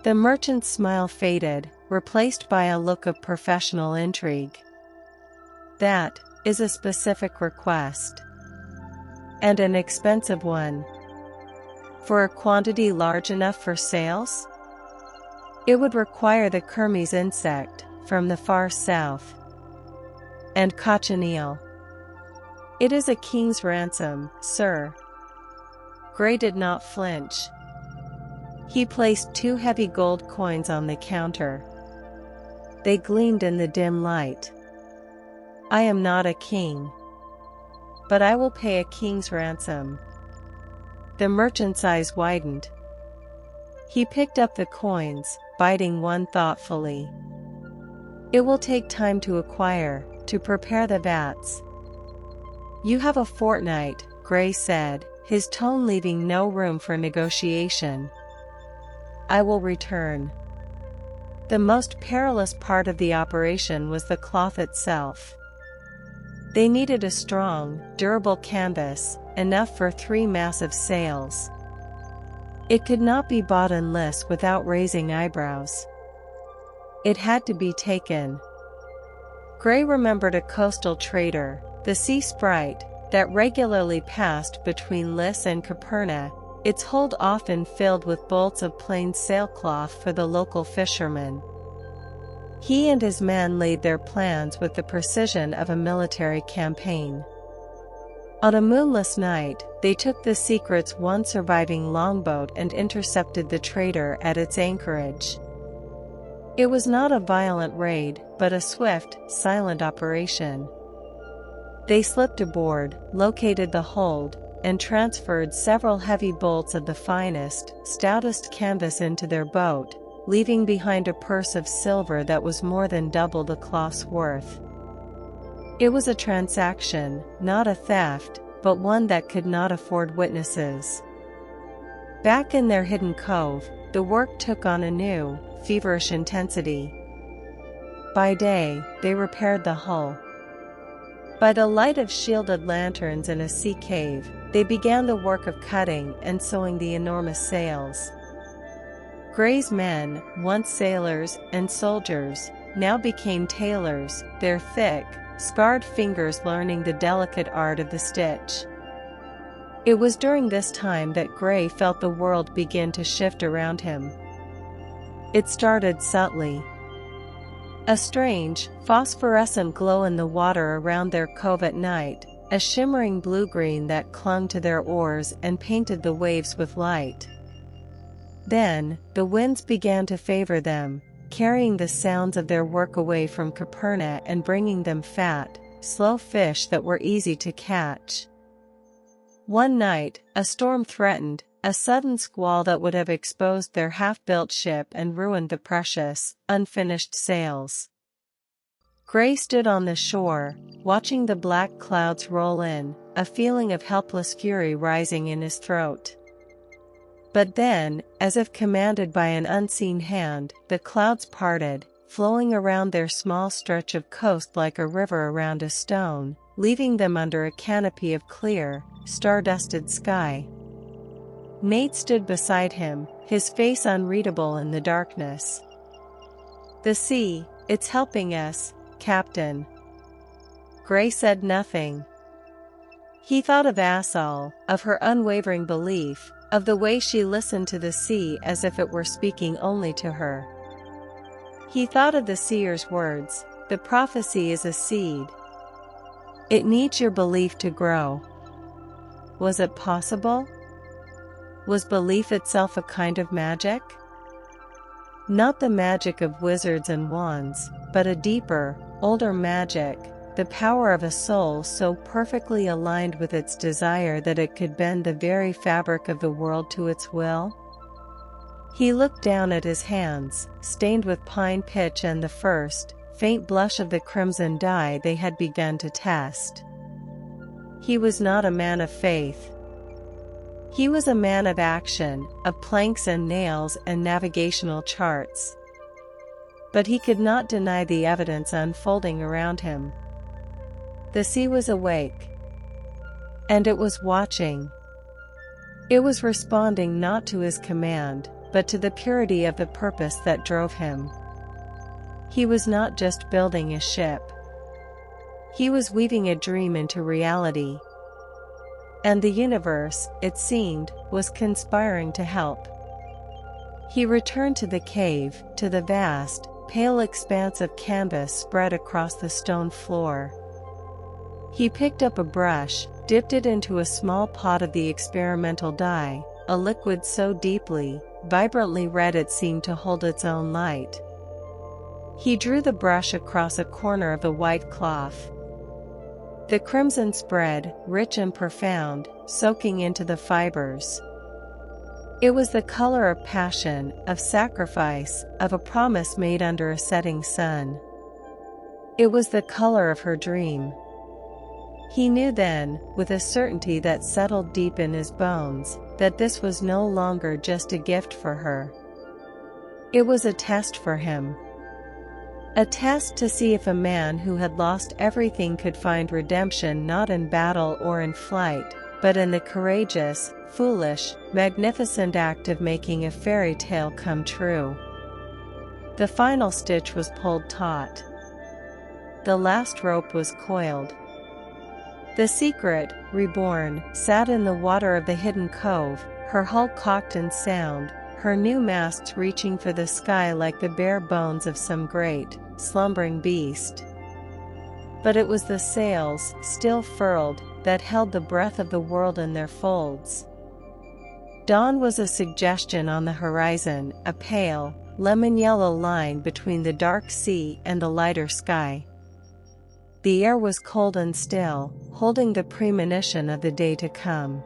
The merchant's smile faded, replaced by a look of professional intrigue. That is a specific request. And an expensive one. For a quantity large enough for sales? It would require the Kermes insect, from the far south. And cochineal. It is a king's ransom, sir. Gray did not flinch. He placed 2 heavy gold coins on the counter. They gleamed in the dim light. I am not a king. But I will pay a king's ransom. The merchant's eyes widened. He picked up the coins, biting one thoughtfully. It will take time to acquire, to prepare the vats. You have a fortnight, Gray said, his tone leaving no room for negotiation. I will return. The most perilous part of the operation was the cloth itself. They needed a strong, durable canvas, enough for 3 massive sails. It could not be bought in lists without raising eyebrows. It had to be taken. Gray remembered a coastal trader, the Sea Sprite, that regularly passed between Lys and Caperna, its hold often filled with bolts of plain sailcloth for the local fishermen. He and his men laid their plans with the precision of a military campaign. On a moonless night, they took the Secret's one surviving longboat and intercepted the trader at its anchorage. It was not a violent raid, but a swift, silent operation. They slipped aboard, located the hold, and transferred several heavy bolts of the finest, stoutest canvas into their boat, leaving behind a purse of silver that was more than double the cloth's worth. It was a transaction, not a theft, but one that could not afford witnesses. Back in their hidden cove, the work took on a new, feverish intensity. By day, they repaired the hull. By the light of shielded lanterns in a sea cave, they began the work of cutting and sewing the enormous sails. Gray's men, once sailors and soldiers, now became tailors, their thick, scarred fingers learning the delicate art of the stitch. It was during this time that Gray felt the world begin to shift around him. It started subtly. A strange, phosphorescent glow in the water around their cove at night, a shimmering blue-green that clung to their oars and painted the waves with light. Then, the winds began to favor them, carrying the sounds of their work away from Caperna and bringing them fat, slow fish that were easy to catch. One night, a storm threatened, a sudden squall that would have exposed their half-built ship and ruined the precious, unfinished sails. Gray stood on the shore, watching the black clouds roll in, a feeling of helpless fury rising in his throat. But then, as if commanded by an unseen hand, the clouds parted, flowing around their small stretch of coast like a river around a stone, leaving them under a canopy of clear, star-dusted sky. Nate stood beside him, his face unreadable in the darkness. "The sea, it's helping us, Captain." Gray said nothing. He thought of Assol, of her unwavering belief, of the way she listened to the sea as if it were speaking only to her. He thought of the seer's words, "The prophecy is a seed. It needs your belief to grow." Was it possible? Was belief itself a kind of magic? Not the magic of wizards and wands, but a deeper, older magic, the power of a soul so perfectly aligned with its desire that it could bend the very fabric of the world to its will? He looked down at his hands, stained with pine pitch and the first, faint blush of the crimson dye they had begun to test. He was not a man of faith. He was a man of action, of planks and nails and navigational charts. But he could not deny the evidence unfolding around him. The sea was awake. And it was watching. It was responding not to his command, but to the purity of the purpose that drove him. He was not just building a ship. He was weaving a dream into reality. And the universe, it seemed, was conspiring to help. He returned to the cave, to the vast, pale expanse of canvas spread across the stone floor. He picked up a brush, dipped it into a small pot of the experimental dye, a liquid so deeply, vibrantly red it seemed to hold its own light. He drew the brush across a corner of the white cloth. The crimson spread, rich and profound, soaking into the fibers. It was the color of passion, of sacrifice, of a promise made under a setting sun. It was the color of her dream. He knew then, with a certainty that settled deep in his bones, that this was no longer just a gift for her. It was a test for him. A test to see if a man who had lost everything could find redemption not in battle or in flight, but in the courageous, foolish, magnificent act of making a fairy tale come true. The final stitch was pulled taut. The last rope was coiled. The Secret, reborn, sat in the water of the hidden cove, her hull cocked and sound, her new masts reaching for the sky like the bare bones of some great, slumbering beast. But it was the sails, still furled, that held the breath of the world in their folds. Dawn was a suggestion on the horizon, a pale, lemon-yellow line between the dark sea and the lighter sky. The air was cold and still, holding the premonition of the day to come.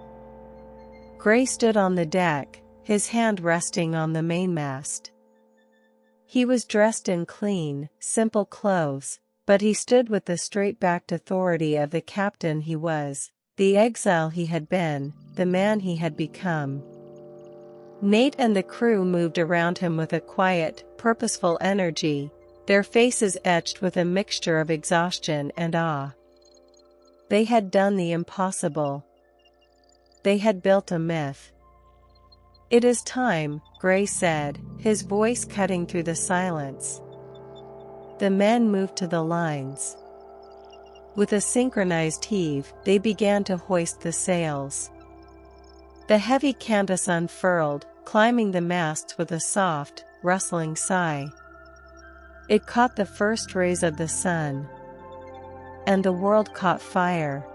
Gray stood on the deck, his hand resting on the mainmast. He was dressed in clean, simple clothes, but he stood with the straight-backed authority of the captain he was, the exile he had been, the man he had become. Nate and the crew moved around him with a quiet, purposeful energy, their faces etched with a mixture of exhaustion and awe. They had done the impossible. They had built a myth. "It is time," Gray said, his voice cutting through the silence. The men moved to the lines. With a synchronized heave, they began to hoist the sails. The heavy canvas unfurled, climbing the masts with a soft, rustling sigh. It caught the first rays of the sun. And the world caught fire.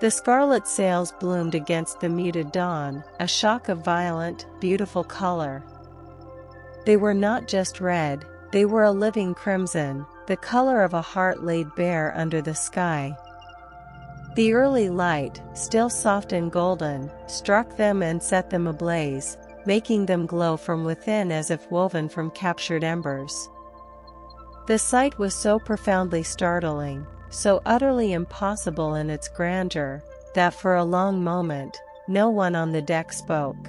The scarlet sails bloomed against the muted dawn, a shock of violent, beautiful color. They were not just red, they were a living crimson, the color of a heart laid bare under the sky. The early light, still soft and golden, struck them and set them ablaze, making them glow from within as if woven from captured embers. The sight was so profoundly startling, so utterly impossible in its grandeur, that for a long moment, no one on the deck spoke.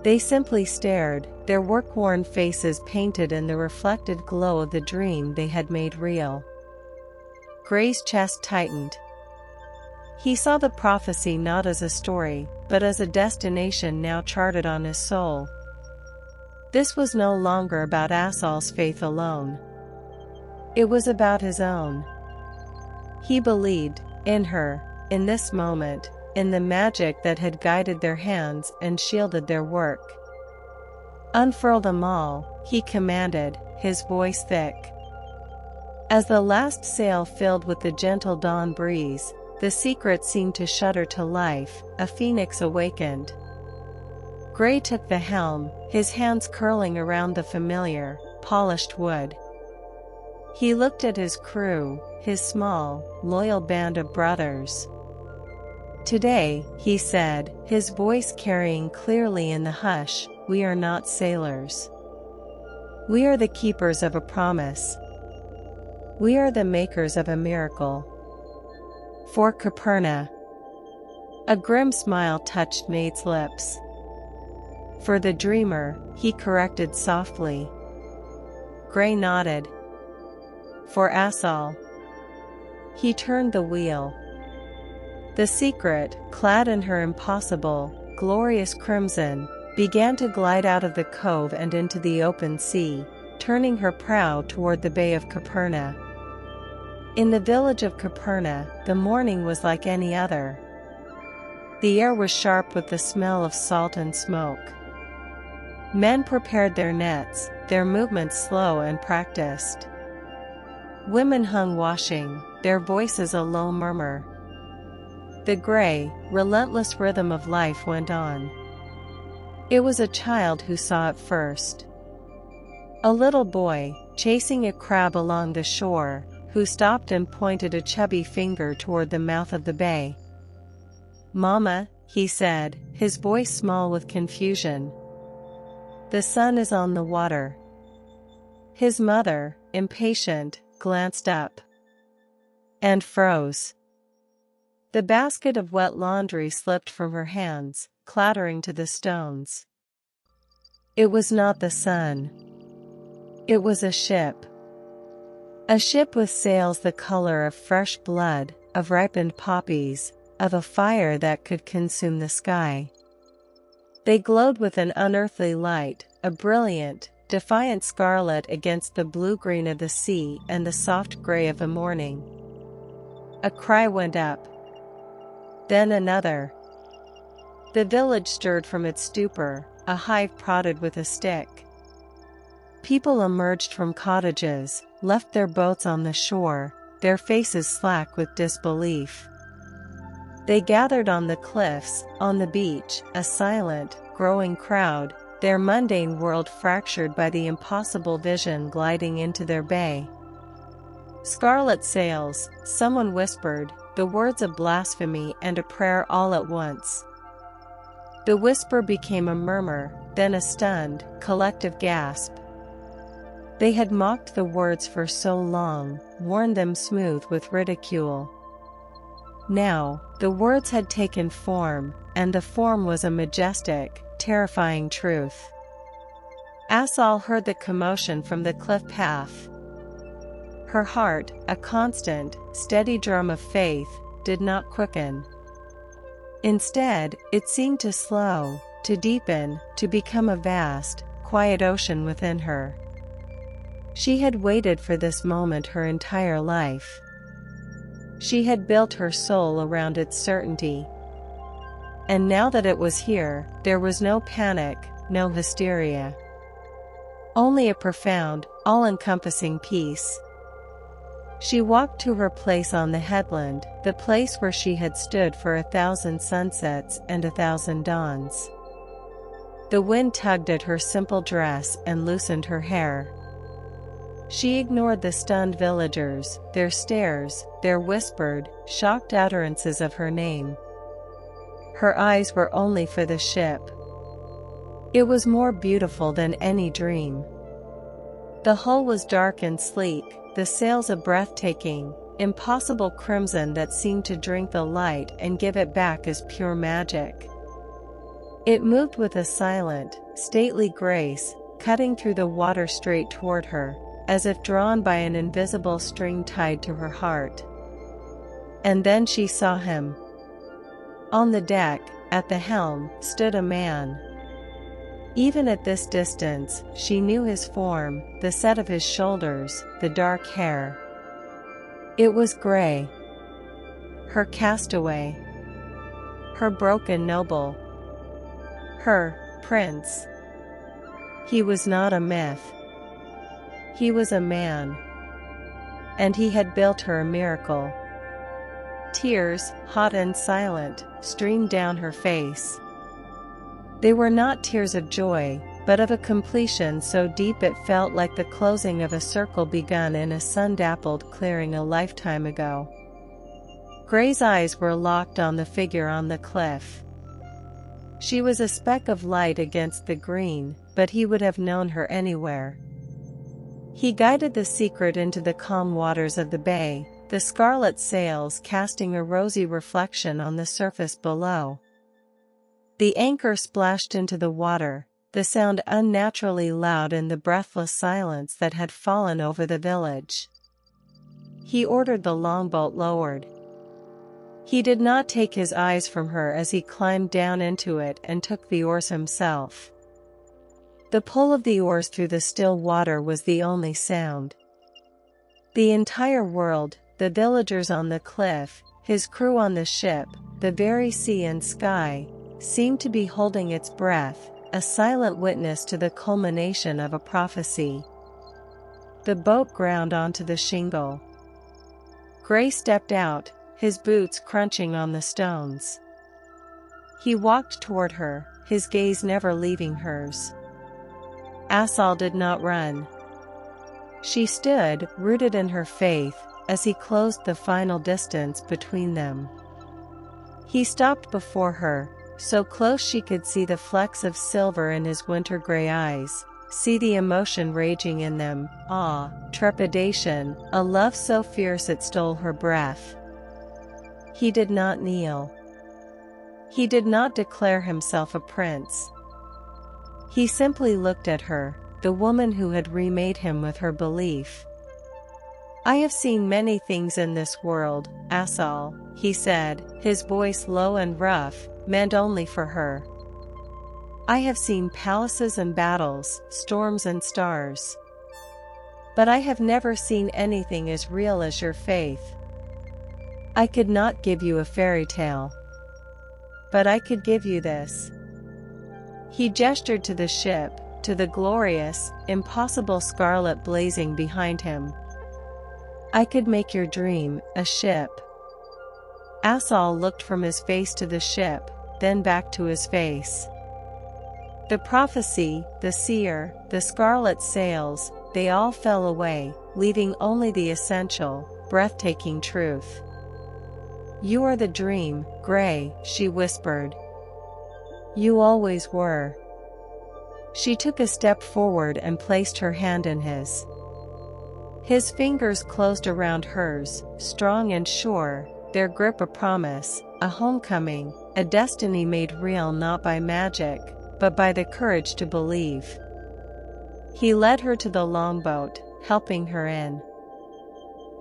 They simply stared, their work-worn faces painted in the reflected glow of the dream they had made real. Gray's chest tightened. He saw the prophecy not as a story, but as a destination now charted on his soul. This was no longer about Assol's faith alone. It was about his own. He believed, in her, in this moment, in the magic that had guided their hands and shielded their work. "Unfurl them all," he commanded, his voice thick. As the last sail filled with the gentle dawn breeze, the Secret seemed to shudder to life, a phoenix awakened. Gray took the helm, his hands curling around the familiar, polished wood. He looked at his crew, his small, loyal band of brothers. "Today," he said, his voice carrying clearly in the hush, we are not sailors. We are the keepers of a promise. We are the makers of a miracle. For Caperna. A grim smile touched Nate's lips. For the dreamer, he corrected softly. Gray nodded. For Assol. He turned the wheel. The secret, clad in her impossible, glorious crimson, began to glide out of the cove and into the open sea, turning her prow toward the bay of Caperna. In the village of Caperna, the morning was like any other. The air was sharp with the smell of salt and smoke. Men prepared their nets, their movements slow and practiced. Women hung washing, their voices a low murmur. The gray, relentless rhythm of life went on. It was a child who saw it first. A little boy, chasing a crab along the shore, who stopped and pointed a chubby finger toward the mouth of the bay. "Mama," he said, his voice small with confusion. "The sun is on the water." His mother, impatient, glanced up and froze. The basket of wet laundry slipped from her hands, clattering to the stones. It was not the sun. It was a ship. A ship with sails the color of fresh blood, of ripened poppies, of a fire that could consume the sky. They glowed with an unearthly light, a brilliant, defiant scarlet against the blue-green of the sea and the soft gray of the morning. A cry went up. Then another. The village stirred from its stupor, a hive prodded with a stick. People emerged from cottages, left their boats on the shore, their faces slack with disbelief. They gathered on the cliffs, on the beach, a silent, growing crowd, their mundane world fractured by the impossible vision gliding into their bay. "Scarlet Sails," someone whispered, the words of blasphemy and a prayer all at once. The whisper became a murmur, then a stunned, collective gasp. They had mocked the words for so long, worn them smooth with ridicule. Now, the words had taken form, and the form was a majestic, terrifying truth. Assol heard the commotion from the cliff path. Her heart, a constant, steady drum of faith, did not quicken. Instead, it seemed to slow, to deepen, to become a vast, quiet ocean within her. She had waited for this moment her entire life. She had built her soul around its certainty. And now that it was here, there was no panic, no hysteria. Only a profound, all-encompassing peace. She walked to her place on the headland, the place where she had stood for 1,000 sunsets and 1,000 dawns. The wind tugged at her simple dress and loosened her hair. She ignored the stunned villagers, their stares, their whispered, shocked utterances of her name. Her eyes were only for the ship. It was more beautiful than any dream. The hull was dark and sleek, the sails a breathtaking, impossible crimson that seemed to drink the light and give it back as pure magic. It moved with a silent, stately grace, cutting through the water straight toward her, as if drawn by an invisible string tied to her heart. And then she saw him. On the deck, at the helm, stood a man. Even at this distance, she knew his form, the set of his shoulders, the dark hair. It was Gray. Her castaway. Her broken noble. Her prince. He was not a myth. He was a man. And he had built her a miracle. Tears, hot and silent, streamed down her face. They were not tears of joy, but of a completion so deep it felt like the closing of a circle begun in a sun-dappled clearing a lifetime ago. Gray's eyes were locked on the figure on the cliff. She was a speck of light against the green, but he would have known her anywhere. He guided the secret into the calm waters of the bay, the scarlet sails casting a rosy reflection on the surface below. The anchor splashed into the water, the sound unnaturally loud in the breathless silence that had fallen over the village. He ordered the longboat lowered. He did not take his eyes from her as he climbed down into it and took the oars himself. The pull of the oars through the still water was the only sound. The entire world, the villagers on the cliff, his crew on the ship, the very sea and sky, seemed to be holding its breath, a silent witness to the culmination of a prophecy. The boat ground onto the shingle. Gray stepped out, his boots crunching on the stones. He walked toward her, his gaze never leaving hers. Assol did not run. She stood, rooted in her faith, as he closed the final distance between them. He stopped before her, so close she could see the flecks of silver in his winter gray eyes, see the emotion raging in them, awe, trepidation, a love so fierce it stole her breath. He did not kneel. He did not declare himself a prince. He simply looked at her, the woman who had remade him with her belief. "I have seen many things in this world, Assol," he said, his voice low and rough, meant only for her. "I have seen palaces and battles, storms and stars. But I have never seen anything as real as your faith. I could not give you a fairy tale. But I could give you this." He gestured to the ship, to the glorious, impossible scarlet blazing behind him. "I could make your dream a ship." Assol looked from his face to the ship, then back to his face. The prophecy, the seer, the scarlet sails, they all fell away, leaving only the essential, breathtaking truth. "You are the dream, Gray," she whispered. "You always were." She took a step forward and placed her hand in his. His fingers closed around hers, strong and sure, their grip a promise, a homecoming, a destiny made real not by magic, but by the courage to believe. He led her to the longboat, helping her in.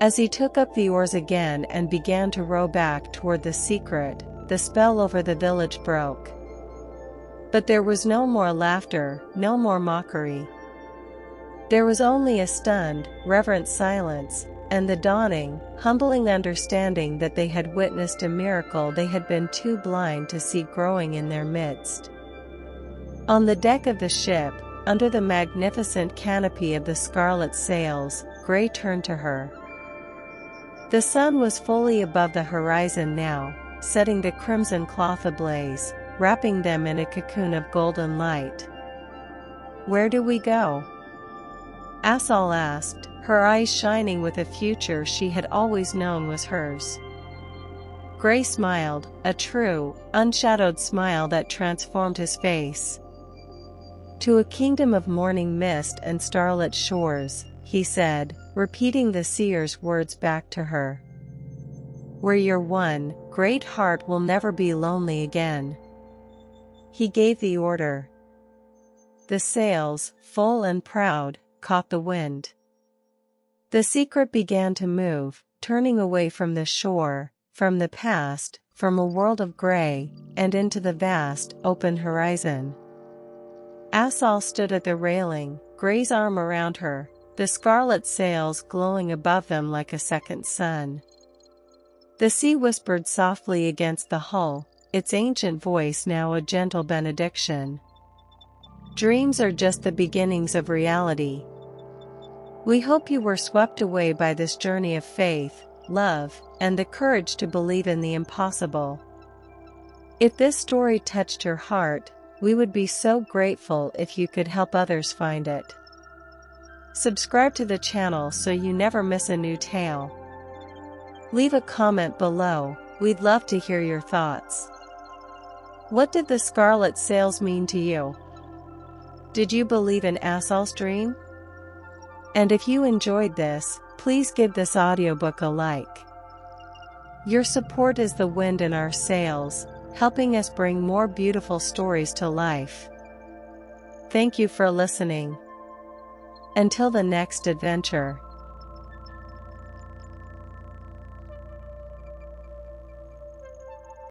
As he took up the oars again and began to row back toward the secret, the spell over the village broke. But there was no more laughter, no more mockery. There was only a stunned, reverent silence, and the dawning, humbling understanding that they had witnessed a miracle they had been too blind to see growing in their midst. On the deck of the ship, under the magnificent canopy of the scarlet sails, Gray turned to her. The sun was fully above the horizon now, setting the crimson cloth ablaze, wrapping them in a cocoon of golden light. "Where do we go?" Assol asked, her eyes shining with a future she had always known was hers. Gray smiled, a true, unshadowed smile that transformed his face. "To a kingdom of morning mist and starlit shores," he said, repeating the seer's words back to her. "Where your one, great heart will never be lonely again." He gave the order. The sails, full and proud, caught the wind. The secret began to move, turning away from the shore, from the past, from a world of gray, and into the vast, open horizon. Assol stood at the railing, Gray's arm around her, the scarlet sails glowing above them like a second sun. The sea whispered softly against the hull, its ancient voice now a gentle benediction. Dreams are just the beginnings of reality. We hope you were swept away by this journey of faith, love, and the courage to believe in the impossible. If this story touched your heart, we would be so grateful if you could help others find it. Subscribe to the channel so you never miss a new tale. Leave a comment below, we'd love to hear your thoughts. What did the Scarlet Sails mean to you? Did you believe in Assol's dream? And if you enjoyed this, please give this audiobook a like. Your support is the wind in our sails, helping us bring more beautiful stories to life. Thank you for listening. Until the next adventure.